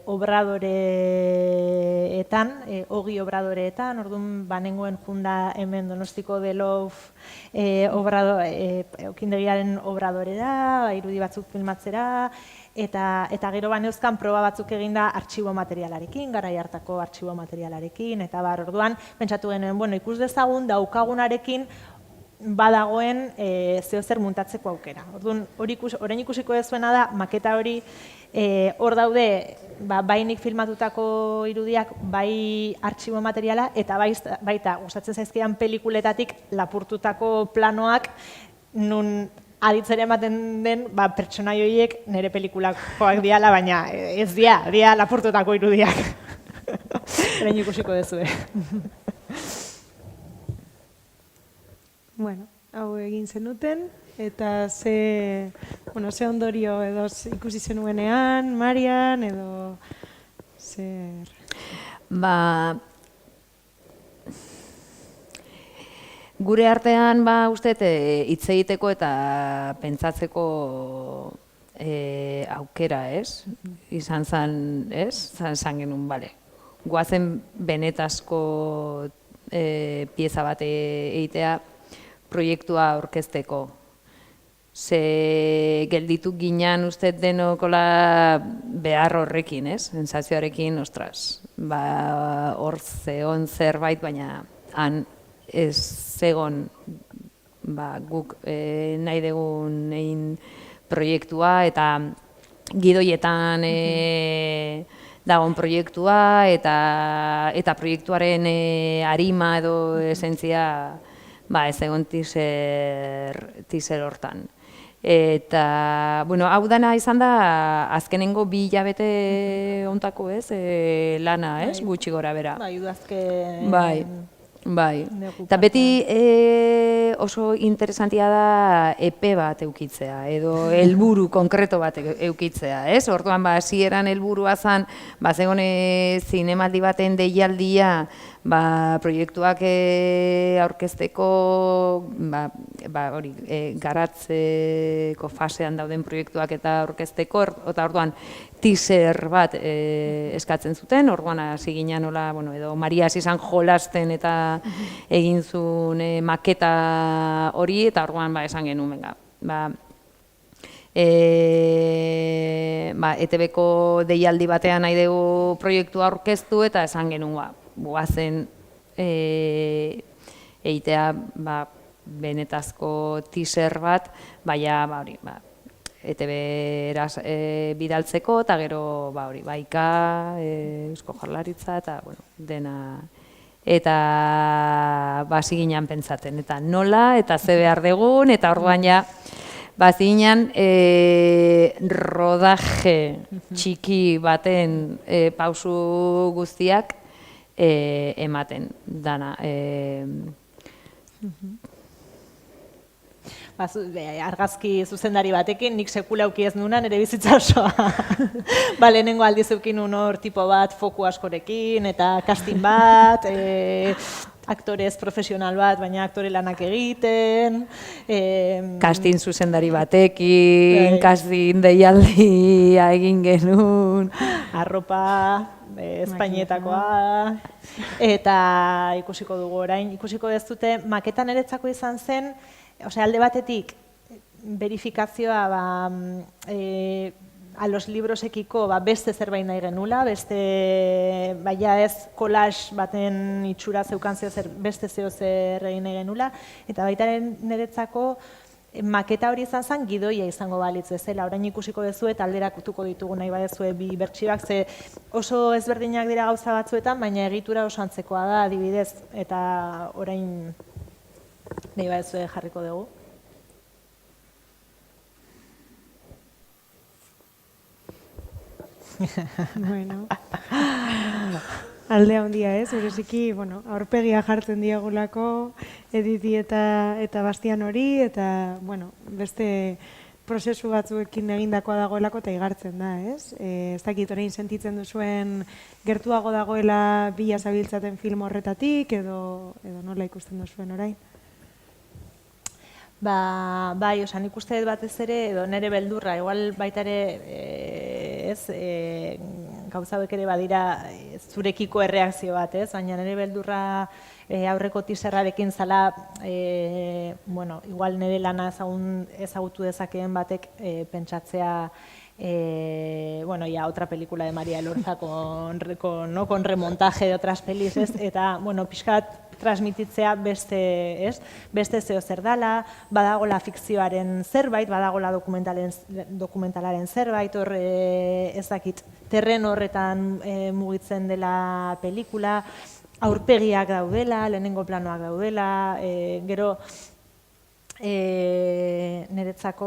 obradoreetan, ogi obradoreetan, orduan banengoen junda hemen Donostiko de Lof okindegiaren obradorera, irudi batzuk filmatzera, eta gero baneuzkan proba batzuk eginda artxibo materialarekin, garai hartako artxibo materialarekin, eta orduan, pentsatu genuen, bueno, ikus dezagun daukagunarekin badagoen zeozer muntatzeko aukera. Orduan, orain ikusiko dezuena da, maketa hori hor daude, bainik filmatutako irudiak, bai artxibo materiala, eta baita gustatzen zaizkidan pelikuletatik lapurtutako planoak, nun aditzera ematen den pertsonai horiek nire pelikulakoak diala, baina ez dia lapurtutako irudiak. Orain ikusiko dezue. Bueno, hau egin zenuten, eta ze ondorio edo ikusi zenuenean, Marian, edo zer... Gure artean, uste, hitz egiteko eta pentsatzeko aukera, ez? Izan zen, ez? Zan genuen, bale. Guazen benetazko pieza bat egitea, proiektua aurkezteko. Ze gelditu ginean uste denokola behar horrekin, ez? Sensazioarekin, ostras, hor zegoen zerbait, baina han ez zegoen guk nahi dugun egin proiektua, eta gidoietan dagoen proiektua, eta proiektuaren arima edo esentzia ez egon teaser hortan. Eta, bueno, hau dana izan da, azkenengo 2 hilabete ontako, ez, lana, ez, gutxi gora bera. Udazken... Bai. Eta beti oso interesantia da epe bat eukitzea, edo helburu konkreto bat eukitzea, ez? Orduan, hasieran helburua zen, zegoen zinemaldi baten deialdia, proiektuak aurkezteko, garatzeko fasean dauden proiektuak eta aurkezteko, eta orduan teaser bat eskatzen zuten, orduan hasi ginen nola, edo Maria hasi izan jolasten eta egin zuen maketa hori, eta orduan esan genuen, ETB-ko deialdi batean nahi dugu proiektua aurkeztu, eta esan genuen, guazen egitea benetazko teaser bat, ETB-eraz bidaltzeko, eta gero IKA, Eusko Jaurlaritza, eta dena... Eta hasi ginen pentsatzen, eta nola, eta ze behar dugun, eta orduan ja, hasi ginen rodaje txiki baten pausu guztiak ematen dana. Argazki zuzendari batekin, nik sekula auki ez nunan, ere bizitza osoa. Lehenengo aldiz eukin hor tipo bat foku askorekin, eta casting bat, aktorez profesional bat, baina aktore lanak egiten. Casting zuzendari batekin, casting deialdia egin genuen. Arropa, Espainietakoa, eta ikusiko dugu orain. Ikusiko dezute, maketan eretzako izan zen, alde batetik, verifikazioa a los librosekiko beste zerbait nahi genula, beste, ez collage baten itxura zeukan beste zer egin nahi genula, eta baitaren niretzako maketa hori izan zen gidoia izango balitz bezala. Orain ikusiko dezu eta alderakutuko ditugu nahi badezue bi bertsioak, ze oso ezberdinak dira gauza batzuetan, baina egitura oso antzekoa da adibidez, eta orain nahi badezue jarriko dugu. Bueno, alde handia ez, bereziki, aurpegia jartzen diagulako Editi eta Bastian hori, eta, beste prozesu batzuekin egindakoa dagoelako eta igartzen da, ez? Ez dakit orain sentitzen duzuen gertuago dagoela bila zabiltzaten film horretatik, edo nola ikusten duzuen orain? Bai, nik uste dut batez ere, edo nire beldurra, igual baita ere, gauza hauek ere badira zurekiko erreakzio bat, baina nire beldurra aurreko teaserrarekin zala, igual nire lana ezagutu dezakeen batek pentsatzea, ya otra película de María Elorza con remontaje de otras pelis, eta, pixkat transmititzea beste zeo zer dala, badagola fikzioaren zerbait, badagola dokumentalaren zerbait, hor ezakit, terren horretan mugitzen dela pelikula, aurpegiak daudela, lehenengo planoak daudela, gero niretzako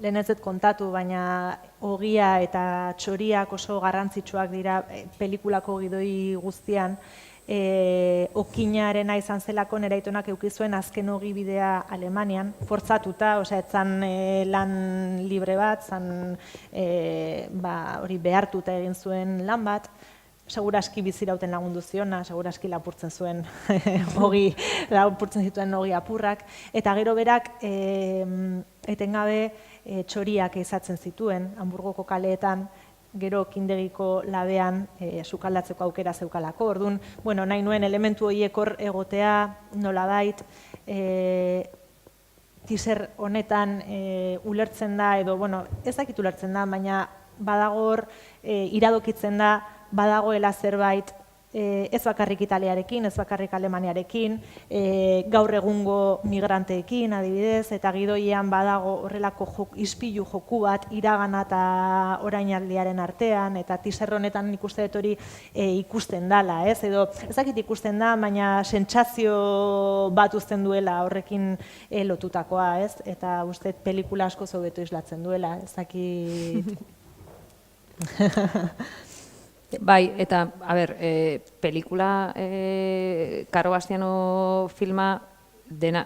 lehen ez dut kontatu, baina ogia eta txoriak oso garrantzitsuak dira pelikulako gidoi guztian. Okinarena izan zelako nire aitonak eukizuen azken ogi bidea Alemanian, fortzatuta, etzan lan libre bat, zan hori behartuta egin zuen lan bat, seguraski bizirauten lagundu ziona, seguraski lapurtzen zuen lapurtzen zituen ogi apurrak, eta gero berak etengabe txoriak ehizatzen zituen, Hamburgoko kaleetan, gero kindegiko labean sukaldatzeko aukera zeukalako. Orduan, nahi nuen elementu horiek hor egotea nolabait, teaser honetan ulertzen da, edo, ez dakit ulertzen da, baina badagor iradokitzen da, badagoela zerbait ez bakarrik Italiarekin, ez bakarrik Alemaniarekin, gaur egungo migranteekin adibidez, eta gidoian badago horrelako ispilu joku bat iragana eta orainaldiaren artean, eta teaser honetan nik uste dut hori ikusten dala, edo ez dakit ikusten da, baina sentsazio bat uzten duela horrekin lotutakoa, eta uste pelikula asko hobeto islatzen duela, ez dakit... Bai, eta, pelikula, Karo Bastiano filma dena,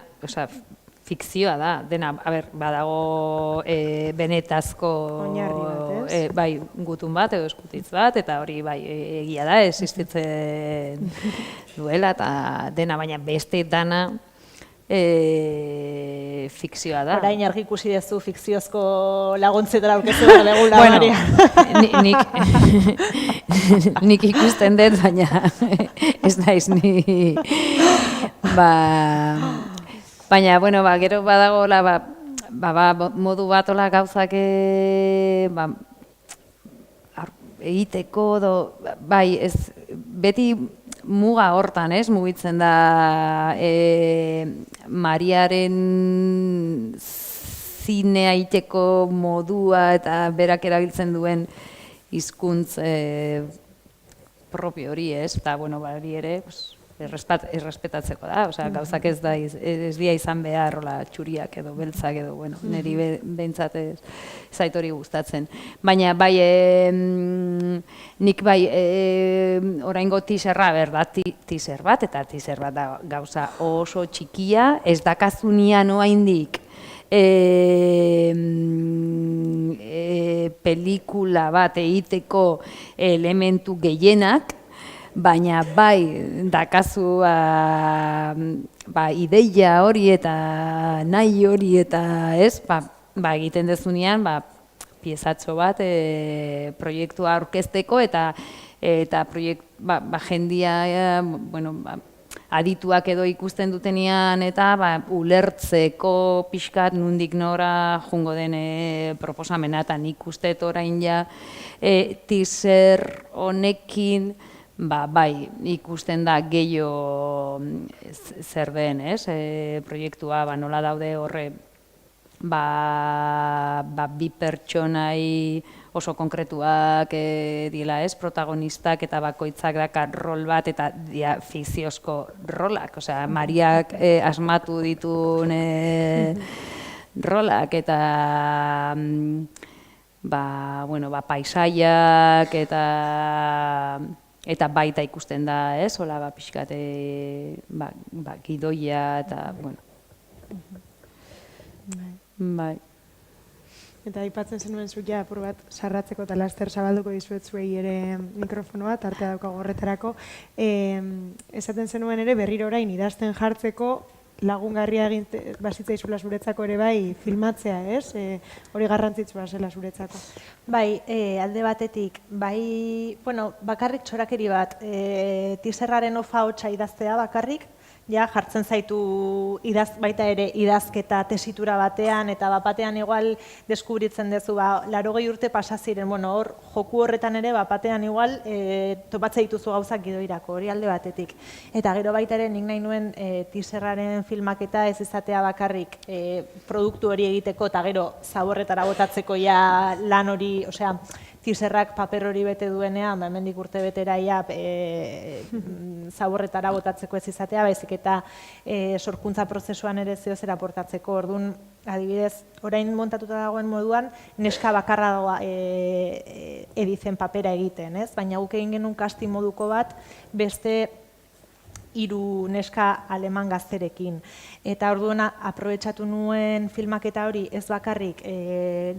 fikzioa da, dena, badago benetazko gutun bat edo eskutitz bat, eta hori egia da, existitzen duela, eta dena, baina beste dana fikzioa da. Orain argi ikusi duzu fikziozko laguntzetara aurkeztu behar degula, Maria. Nik ikusten dut, baina ez naiz ni... Baina, gero badagoela, modu bat ola gauzak egiteko, beti muga hortan, mugitzen da Mariaren zinea egiteko modua eta berak erabiltzen duen hizkuntz propio hori, eta hori ere errespetatzeko da, gauzak ez dira izan behar txuriak edo beltzak edo, niri behintzat ez zait hori gustatzen. Baina nik oraingo teaserra da teaser bat, eta teaser bat da gauza oso txikia, ez dakazunian oraindik pelikula bat egiteko elementu gehienak, baina dakazu ideia hori eta nahi hori eta egiten dezunean piezatxo bat proiektua aurkezteko eta jendia adituak edo ikusten dutenean eta ulertzeko pixkat nundik nora jungo den proposamena, eta nik uste orain ja teaser honekin ikusten da gehiago zer den, proiektua nola daude horre bi pertsonai oso konkretuak dira, protagonistak eta bakoitzak dakar rol bat eta fikziozko rolak, Mariak asmatu ditun rolak eta paisaiak eta baita ikusten da, hola pixkat gidoia eta, bai. Eta aipatzen zenuen zuia apur bat sarratzeko eta laster zabalduko dizuet zuei ere mikrofonoa, tartea daukago horretarako. Esaten zenuen ere berriro orain idazten jartzeko lagungarria egin bazitzaizula zuretzako ere bai filmatzea, ez? Hori garrantzitsua zela zuretzako. Bai, alde batetik, bai, bueno, bakarrik txorakeri bat, teaserraren ofa hotxa idaztea bakarrik, ja, jartzen zaitu baita ere idazketa tesitura batean, eta bapatean igual deskubritzen duzu, 80 urte pasa ziren, bueno, hor, joku horretan ere, bapatean igual topatzea dituzu gauzak gidoirako, hori alde batetik. Eta gero baita ere, nik nahi nuen teaserraren filmaketa ez izatea bakarrik produktu hori egiteko, eta gero zaborretara botatzeko ja lan hori, osea, teaserrak paper hori bete duenean, hemendik urte betera zaborretara botatzeko ez izatea, baizik eta sorkuntza prozesuan ere zehozer aportatzeko. Orduan, adibidez, orain montatuta dagoen moduan, neska bakarra dagoa edizen papera egiten, ez? Baina guk egin genuen casting moduko bat, beste 3 neska aleman gazterekin. Eta orduan aprobetxatu nuen filmaketa hori ez bakarrik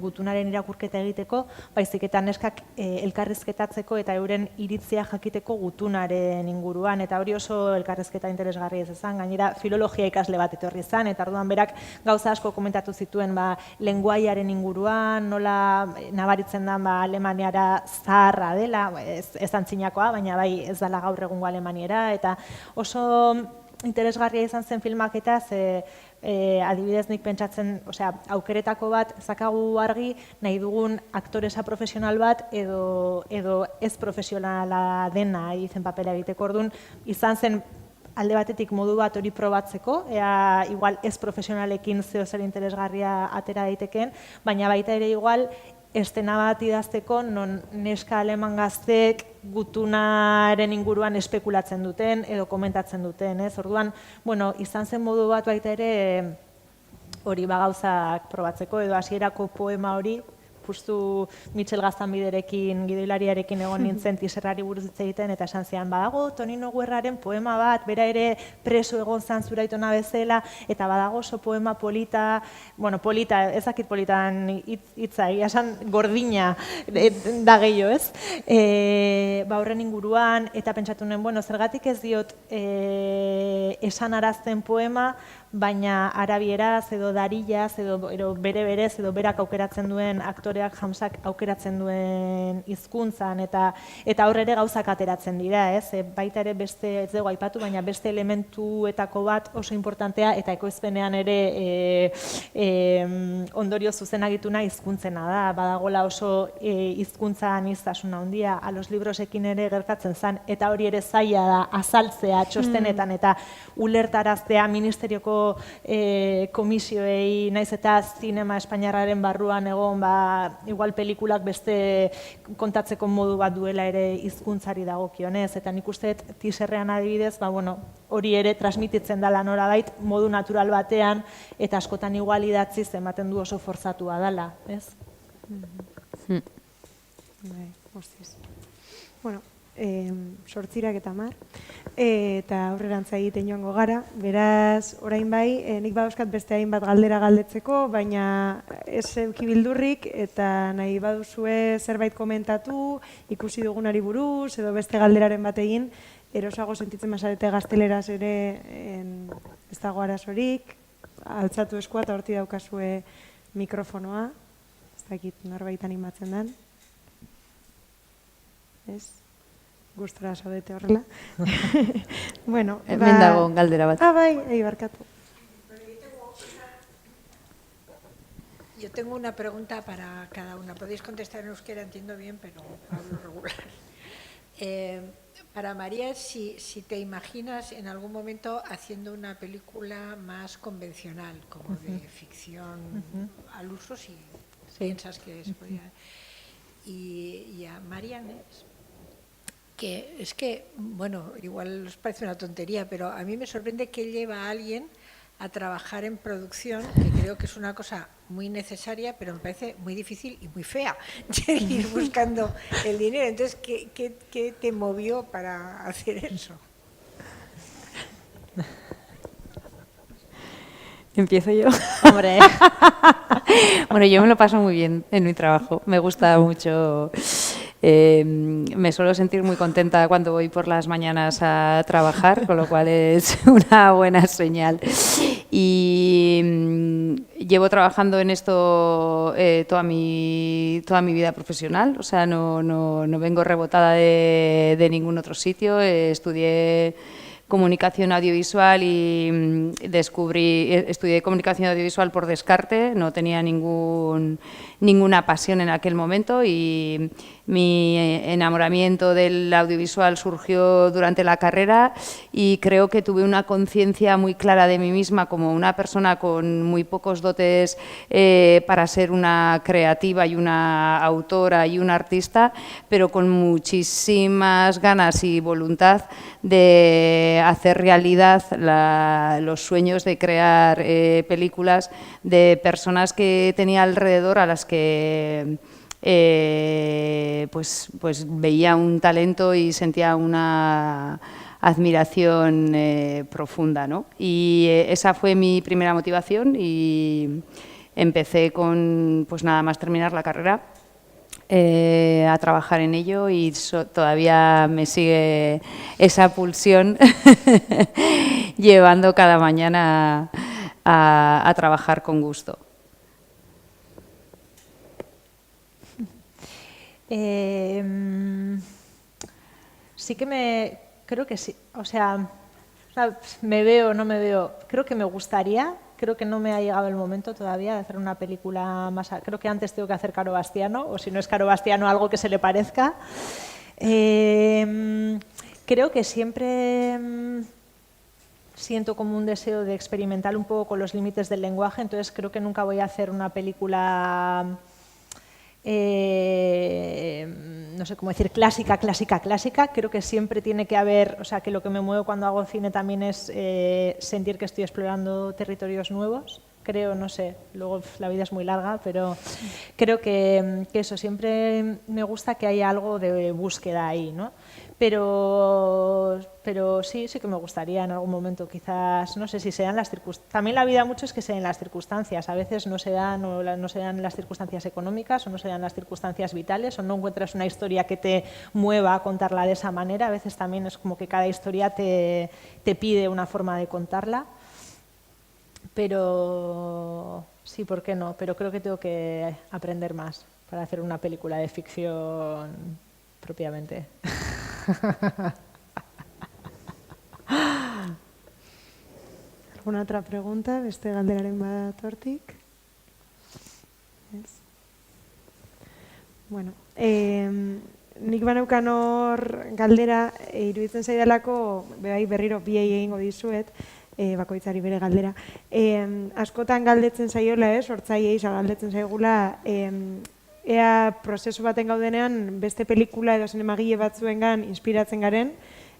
gutunaren irakurketa egiteko, baizik eta neskak elkarrizketatzeko eta euren iritzia jakiteko gutunaren inguruan, eta hori oso elkarrizketa interesgarria ez izan, gainera filologia ikasle bat etorri izan, eta orduan berak gauza asko komentatu zituen lenguaiaren inguruan, nola nabaritzen da Alemaniara zaharra dela, ez antzinakoa, baina bai ez dela gaur egungo Alemaniera, eta oso interesgarria izan zen filmaketa, adibidez nik pentsatzen, aukeretako bat zakagu argi nahi dugun aktoresa profesional bat edo ez profesionala dena izen papera egiteko. Orduan izan zen alde batetik modu bat hori probatzeko, ea igual ez profesionalekin zehozer interesgarria atera daitekeen, baina baita ere igual estena bat idazteko non neska aleman gazteek gutunaren inguruan espekulatzen duten edo komentatzen duten, ez? Orduan, bueno, izan zen modu bat baita ere hori gauzak probatzeko edo hasierako poema hori, justu Mitxel Gaztanbiderekin, gidoilariarekin egon nintzen teaserrari buruz hitz egiten, eta esan zian, badago Tonino Guerraren poema bat, bera ere preso egon zan Zuraitona bezala, eta badago oso poema polita, bueno, polita, ezakit politan hitza, esan gordina da gehiago, ez? Horren inguruan, eta pentsatu nuen, bueno, zergatik ez diot esan arazten poema, baina arabieraz edo darillaz edo bere-berez edo berak aukeratzen duen aktoreak jamsak aukeratzen duen hizkuntzan eta horre ere gauzak ateratzen dira, ez? Baita ere beste, ez dugu aipatu, baina beste elementuetako bat oso importantea eta ekoizpenean ere ondorio zuzenagituna hizkuntzena da, badagola oso hizkuntza aniztasuna handia, a los librosekin ere gertatzen zen, eta hori ere zaila da azaltzea txostenetan eta ulertaraztea ministerioko komisioei, naiz eta zinema espainiarraren barruan egon, igual pelikulak beste kontatzeko modu bat duela ere hizkuntzari dagokionez, eta nik uste teaserrean adibidez, hori ere transmititzen dela norabait modu natural batean, eta askotan igual idatziz ematen du oso forzatua dela, ez? Bai, guztiz. Bueno, 8:10 eta aurrerantza egiten joango gara. Beraz, orain bai, nik badauzkat beste hainbat galdera galdetzeko, baina ez eduki bildurrik eta nahi baduzue zerbait komentatu, ikusi dugunari buruz, edo beste galderaren bat egin, erosago sentitzen bazarete gazteleraz ere ez dago arazorik, altzatu eskua eta horti daukazue mikrofonoa, ez dakit norbait animatzen den. Ez? Gustora zaudete horrela. Bueno, hemen dago galdera bat. Bai, barkatu. Yo tengo una pregunta para cada una. Podéis contestar en euskera, entiendo bien, pero hablo regular. Para María, si te imaginas en algún momento haciendo una película más convencional, como de ficción al uso, si piensas que se podría... Y a Marianne, que es que, bueno, igual os parece una tontería, pero a mí me sorprende que lleva a alguien a trabajar en producción, que creo que es una cosa muy necesaria, pero me parece muy difícil y muy fea ir buscando el dinero. Entonces, ¿qué te movió para hacer eso? ¿Empiezo yo? Hombre. Bueno, yo me lo paso muy bien en mi trabajo. Me gusta mucho Me suelo sentir muy contenta cuando voy por las mañanas a trabajar, con lo cual es una buena señal. Y llevo trabajando en esto toda mi vida profesional, o sea, no vengo rebotada de ningún otro sitio. Estudié comunicación audiovisual y estudié comunicación audiovisual por descarte, no tenía ninguna pasión en aquel momento y mi enamoramiento del audiovisual surgió durante la carrera y creo que tuve una conciencia muy clara de mí misma como una persona con muy pocos dotes para ser una creativa y una autora y una artista, pero con muchísimas ganas y voluntad de hacer realidad los sueños de crear películas de personas que tenía alrededor a las que pues veía un talento y sentía una admiración profunda, ¿no? Y esa fue mi primera motivación y empecé con, pues nada más terminar la carrera, a trabajar en ello y todavía me sigue esa pulsión llevando cada mañana a trabajar con gusto. Sí que creo que sí, o sea, me veo, no me veo, creo que me gustaría, creo que no me ha llegado el momento todavía de hacer una película más, creo que antes tengo que hacer Caro Bastiano, o si no es Caro Bastiano, algo que se le parezca. Creo que siempre siento como un deseo de experimentar un poco con los límites del lenguaje, entonces creo que nunca voy a hacer una película no sé cómo decir, clásica. Creo que siempre tiene que haber, o sea, que lo que me mueve cuando hago cine también es sentir que estoy explorando territorios nuevos. Creo, no sé, luego la vida es muy larga, pero creo que eso, siempre me gusta que haya algo de búsqueda ahí, ¿no? Pero sí que me gustaría en algún momento, quizás, no sé si se dan las circunstancias. También la vida mucho es que se den las circunstancias. A veces no se dan las circunstancias económicas o no se dan las circunstancias vitales o no encuentras una historia que te mueva a contarla de esa manera. A veces también es como que cada historia te pide una forma de contarla. Pero sí, ¿por qué no? Pero creo que tengo que aprender más para hacer una película de ficción propiamente. ¿Alguna otra pregunta? Beste galderaren bat hortik? Ez. Bueno, nik baneukan hor galdera, iruditzen zaidalako, berriro biei egingo dizuet, bakoitzari bere galdera. Askotan galdetzen zaiola, sortzaileei galdetzen zaigula, ea prozesu baten gaudenean beste pelikula edo zinemagile batzuengan inspiratzen garen,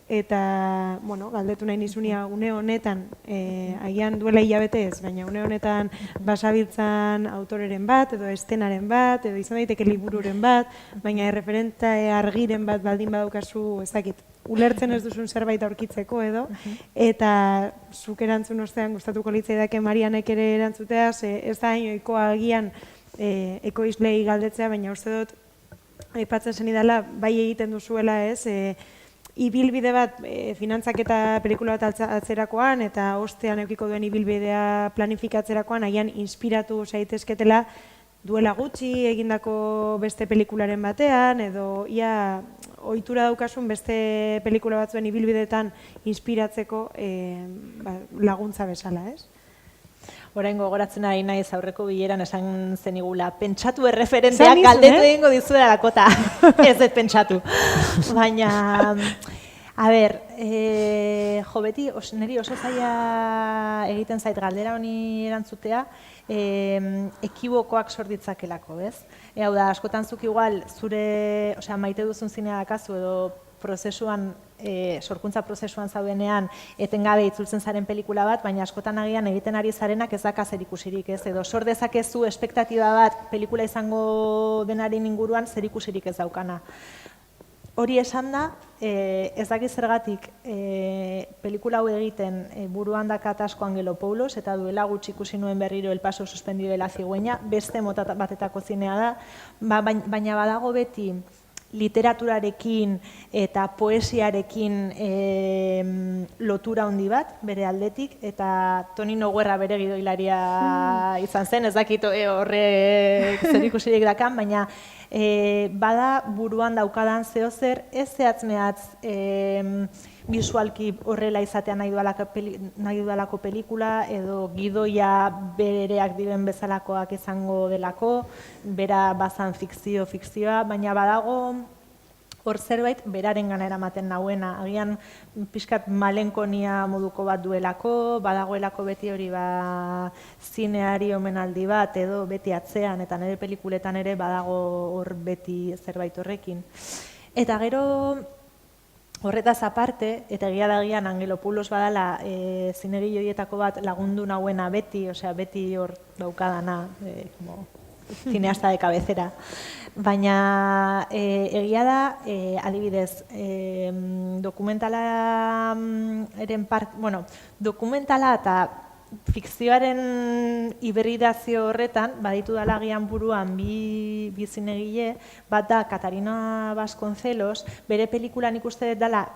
eta, bueno, galdetu nahi nizunia une honetan, agian duela hilabete ez, baina une honetan basabiltzan autoreren bat, edo estenaren bat, edo izan daiteke libururen bat, baina erreferenta argiren bat baldin badaukazu, ez dakit, ulertzen ez duzun zerbait aurkitzeko edo, eta zuk erantzun ostean gustatuko litzaidake Marianek ere erantzutea, ez da hain ohikoa agian ekoizleei galdetzea, baina uste dut, aipatzen zenidala, bai egiten duzuela ez, ibilbide bat finantzak eta pelikula bat atzerakoan eta ostean eukiko duen ibilbidea planifikatzerakoan agian inspiratu zaitezketela duela gutxi egindako beste pelikularen batean edo ia ohitura daukasun beste pelikula batzuen ibilbideetan inspiratzeko laguntza bezala, ez? Orain gogoratzen ari naiz aurreko bileran esan zenigula, pentsatu erreferenteak galdetu egingo dizuela lakota. Ez dut pentsatu. Baina, a ber, beti, niri oso zaila egiten zait galdera honi erantzutea, ekibokoak sorditzakelako, ez? Hau da, askotan zuk igual, zure, maite duzun zinea dakazu edo prozesuan, sorkuntza prozesuan zaudenean etengabe itzultzen zaren pelikula bat, baina askotan agian egiten ari zarenak ez daka zerikusirik, ez? Edo sor dezakezu espektatiba bat pelikula izango denaren inguruan zerikusirik ez daukana. Hori esan da, ez dakit zergatik pelikula hau egiten buruan dakat asko Angelopoulos eta duela gutxi ikusi nuen berriro El paso suspendido de la cigüeña, beste mota batetako zinea da, baina badago beti literaturarekin eta poesiarekin lotura handi bat, bere aldetik, eta Tonino Guerra bere gidoilaria izan zen, ez dakit horrek zerikusirik dakan, baina bada buruan daukadan zehozer, ez zehatz-mehatz bisualki horrela izatea nahi dudalako pelikula, edo gidoia bereak diren bezalakoak izango delako, bera bazan fikzioa, baina badago hor zerbait beraren gana eramaten nauena, agian pixkat malenkonia moduko bat duelako, badagoelako beti hori zineari omenaldi bat, edo beti atzean, eta nire pelikuletan ere badago hor beti zerbait horrekin. Eta gero, horretaz aparte, eta egia da gian Angelopoulos badala zinegile horietako bat lagundu nauena beti, osea beti hor daukadana, cineasta de cabecera. Baina egia da, adibidez, dokumentala eta fikzioaren hibridazio horretan, baditu dala agian buruan bi zinegile, bat da Katarina Vasconcelos, bere pelikulan ikuste dela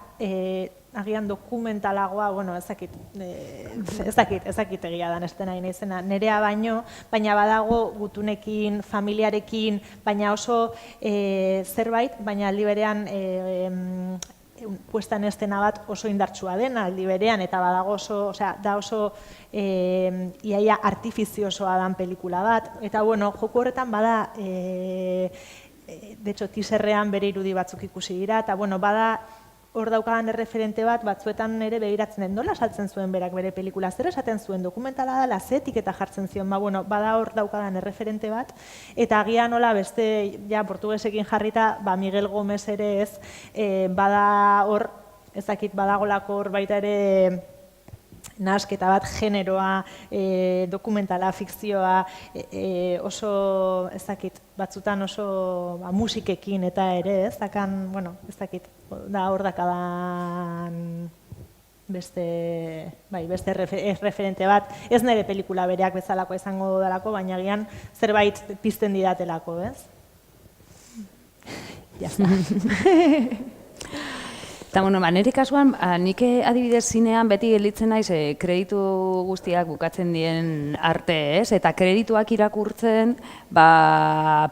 agian dokumentalagoa, bueno, ez dakit egia dan ez dena izena, nerea baino, baina badago gutunekin, familiarekin, baina oso zerbait, baina aldi berean puesta en estena bat oso indartsua dena aldi berean, eta badago oso iaia artifiziosoa dan pelikula bat, eta bueno, joku horretan bada, de hecho, teaserrean bere irudi batzuk ikusi dira, eta bueno, bada hor daukadan erreferente bat, batzuetan ere begiratzen den, nola saltzen zuen berak bere pelikula, zer esaten zuen dokumentala da, zetik eta jartzen zion, bada hor daukadan erreferente bat, eta agian nola beste, ja, portugesekin jarrita, Miguel Gómez ere ez, bada hor, ezakit badagolako hor baita ere, nahasketa bat, generoa, dokumentala, fikzioa, oso, ez dakit, batzutan oso musikekin eta ere, ez dakan, bueno, ez dakit, da hor dakadan beste referente bat, ez nire pelikula bereak bezalako izango dalako, baina agian zerbait pizten didatelako, ez? Jazta. Eta, bueno, nire kasuan, nik adibidez zinean beti gelditzen naiz kreditu guztiak bukatzen dien arte, ez? Eta kredituak irakurtzen,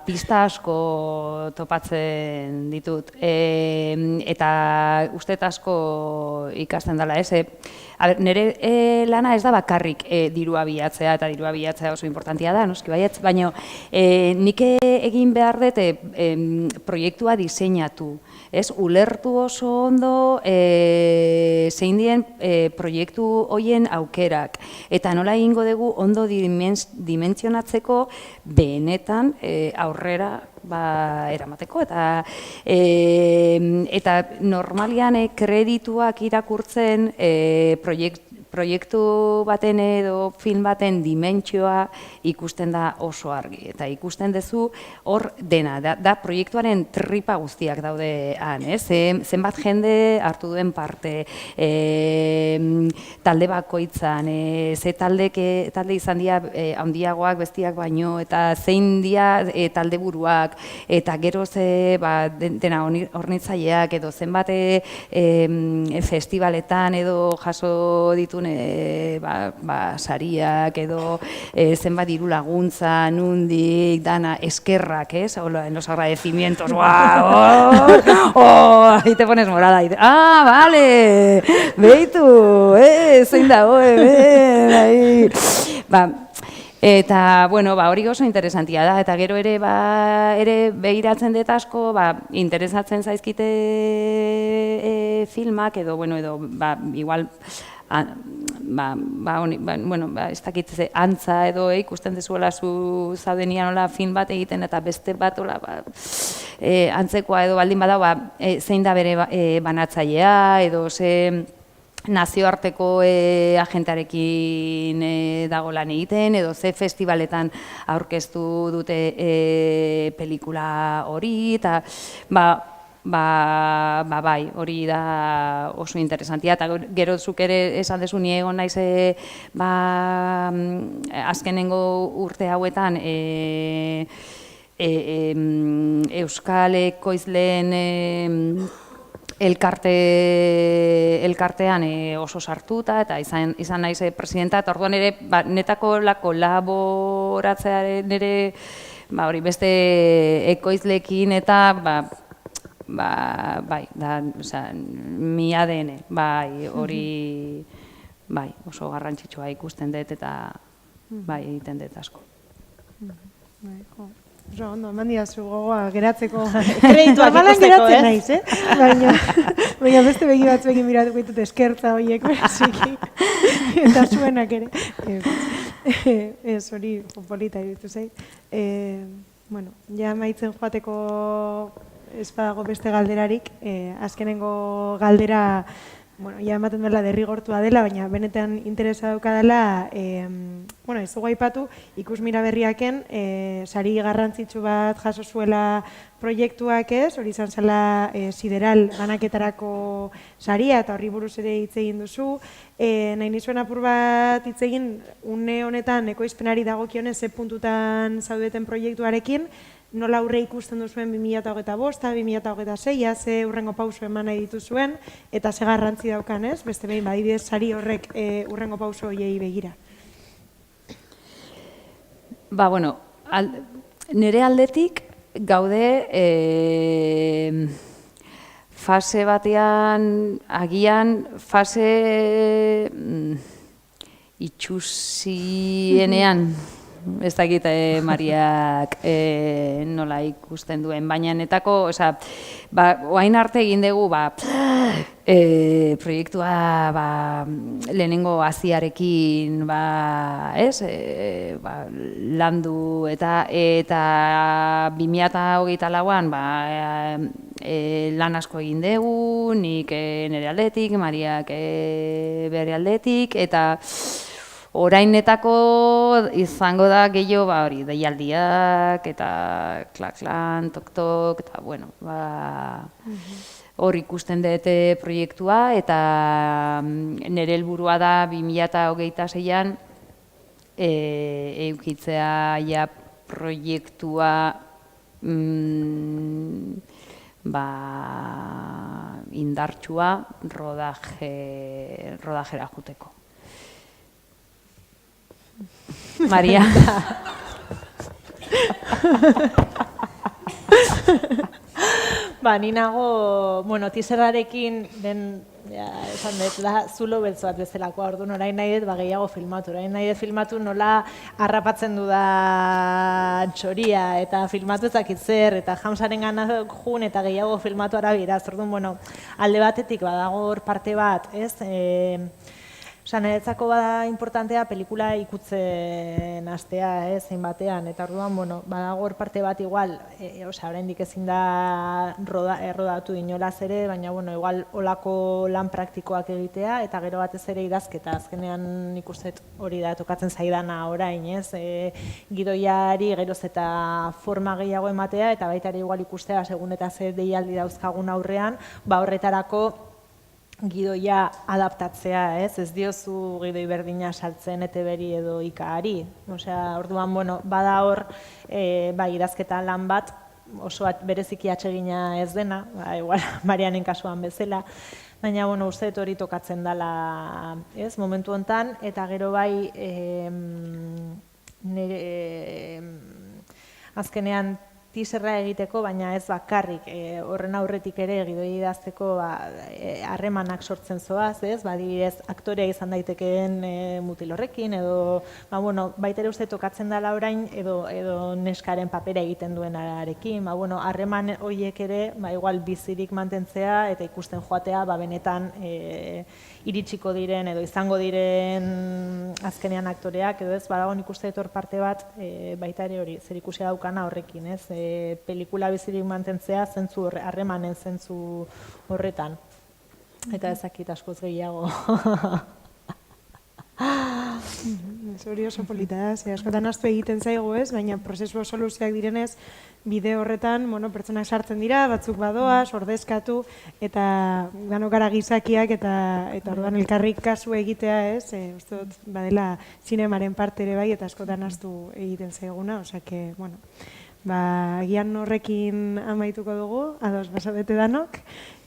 pista asko topatzen ditut. Eta uste asko ikasten dela, ez? Nire lana ez da bakarrik dirua bilatzea, eta dirua bilatzea oso importantia da, noski baietz, baina nik egin behar dut proiektua diseinatu. Ulertu oso ondo zein dien proiektu horien aukerak. Eta nola egingo dugu ondo dimentsionatzeko benetan aurrera eramateko. Eta normalian kredituak irakurtzen proiektu baten edo film baten dimentsioa ikusten da oso argi. Eta ikusten duzu hor dena, da proiektuaren tripa guztiak daude han, zenbat jende hartu duen parte, talde bakoitzan, ze talde izan dira handiagoak bestiak baino, eta zein dira talde buruak, eta gero dena hornitzaileak edo zenbat festivaletan edo jaso ditu sariak edo zenbat diru laguntza, nundik, dana, eskerrak, en los agradecimientos, ahí te pones morada, vale, beitu, zein dago, ahí, eta, bueno, hori oso interesantia da, eta gero ere begiratzen dut asko, interesatzen zaizkite filmak, edo, igual, ez dakit antza edo ikusten dezuela zu zaudenian film bat egiten eta beste bat antzekoa edo baldin bada zein da bere banatzailea edo ze nazioarteko agentearekin dago lan egiten edo ze festivaletan aurkeztu dute pelikula hori eta hori da oso interesantia, eta gero zuk ere esan dezu ni egon naiz azkenengo urte hauetan Euskal Ekoizleen elkartean oso sartuta, eta izan naiz presidenta, eta orduan ere, netako kolaboratzearen ere, hori beste ekoizlekin eta, bai, mi ADN, bai, hori, bai, oso garrantzitsua ikusten dut eta, bai, egiten dut asko. Bai, jo. Oso, ondo, eman diazu gogoa geratzeko. Kredituak ikusteko, geratzen naiz, baina beste begi batzuekin miratuko ditut eskertza horiek, bereziki. Eta zuenak ere. Ez, hori polita iruditu zait. Bueno, ja maitzen joateko ez badago beste galderarik. Azkenengo galdera, bueno, ja ematen duela derrigortua dela, baina benetan interesa daukadala, bueno, ez dugu aipatu, ikusmira berriaken, sari garrantzitsu bat jaso zuela proiektuak ez, hori izan zela sideral banaketarako saria, eta horri buruz ere hitz egin duzu. Nahi nizuen apur bat hitz egin, une honetan ekoizpenari dagokionez ze puntutan zaudeten proiektuarekin, nola aurre ikusten duzuen 2025, 2026, ze urrengo pauso eman nahi dituzuen, eta ze garrantzi daukan, ez? Beste behin, badibidez, sari horrek urrengo pauso horiei begira. Bueno, nire aldetik gaude fase batean, agian fase itxusienean, ez dakit Mariak nola ikusten duen, baina netako, oain arte egin dugu, proiektua lehenengo aziarekin landu eta 2024an lan asko egin dugu, nik nire aldetik, Mariak bere aldetik, eta orainetako izango da gehiago hori deialdiak eta klak-klan, tok-tok, eta bueno, hor ikusten dut proiektua, eta nire helburua da 2026an eukitzea ja proiektua indartsua rodajera juteko. Maria. Ni nago, teaserrarekin den, esan dut, da zulo beltz bat bezalakoa, orduan orain nahi dut gehiago filmatu. Orain nahi dut filmatu nola harrapatzen dudan txoria, eta filmatu ezakit zer, eta Jamsaren gana jun, eta gehiago filmatu arabiraz. Orduan, alde batetik badago hor parte bat, ez? Niretzako bada importantea pelikula ikutzen hastea, zein batean, eta orduan, badago hor parte bat igual, oraindik ezin da errodatu inolaz ere, baina, igual olako lan praktikoak egitea, eta gero batez ere idazketa, azkenean ikustet hori da tokatzen zaidana orain, ez? Gidoiari geroz eta forma gehiago ematea, eta baita ere igual ikustea, segun eta ze deialdi dauzkagun aurrean, horretarako gidoia adaptatzea, ez diozu gidoi berdina saltzen ETB-ri edo IKA-ari. Orduan, bada hor, idazketa lan bat, oso bereziki atsegina ez dena, igual Marianen kasuan bezala, baina, uste hori tokatzen dela, ez, momentu hontan, eta gero azkenean teaserra egiteko, baina ez bakarrik, horren aurretik ere gidoi idazteko harremanak sortzen zoaz, ez? Adibidez, aktorea izan daitekeen mutil horrekin, edo, baita ere uste tokatzen dela orain, edo neskaren papera egiten duenarekin, harreman horiek ere, igual bizirik mantentzea, eta ikusten joatea, benetan iritsiko diren, edo izango diren azkenean aktoreak, edo ez, badago nik uste etor parte bat, baita ere hori, zer ikusia daukana horrekin, ez? Pelikula bizirik mantentzea harremanen zentzu horretan. Eta ezakit askoz gehiago. Hori oso polita da, askotan astu egiten zaigu ez, baina prozesu oso luzeak direnez, bide horretan pertsonak sartzen dira, batzuk badoaz, ordezkatu, eta ganokara gizakiak, eta orduan elkarrik kasu egitea ez, uste dut badela zinemaren parte ere bai, eta askotan astu egiten zaiguna, osea que, agian horrekin amaituko dugu, ados basabete danok.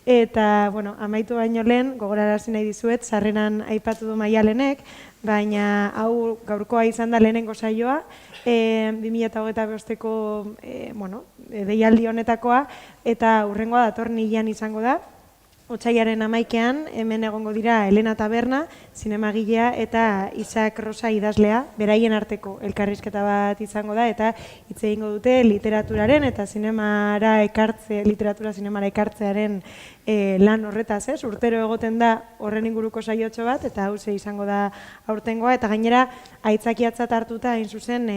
Eta, bueno, amaitu baino lehen, gogorarazi nahi dizuet, sarreran aipatu du Maialenek, baina hau gaurkoa izan da lehenengo saioa, 2025ko deialdi honetakoa, eta hurrengoa datorren hilean izango da. Otsailaren 11ean, hemen egongo dira Elena Taberna, zinemagilea eta Isaac Rosa idazlea, beraien arteko elkarrizketa bat izango da, eta hitz egingo dute literaturaren eta literatura zinemara ekartzearen lan horretaz, ez? Urtero egoten da horren inguruko saiotxo bat, eta hauze izango da aurtengoa, eta gainera aitzakiatzat hartuta hain zuzen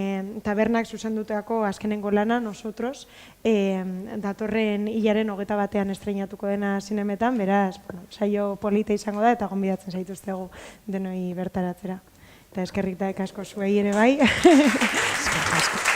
tabernak zuzendutako azkenengo lana, nosotros, datorren hilaren 21ean estreinatuko dena zinemetan, beraz, saio polita izango da, eta gonbidatzen zaituztegu denoi bertaratzera. Eta eskerrik da asko zuei ere bai. Eskerrik asko.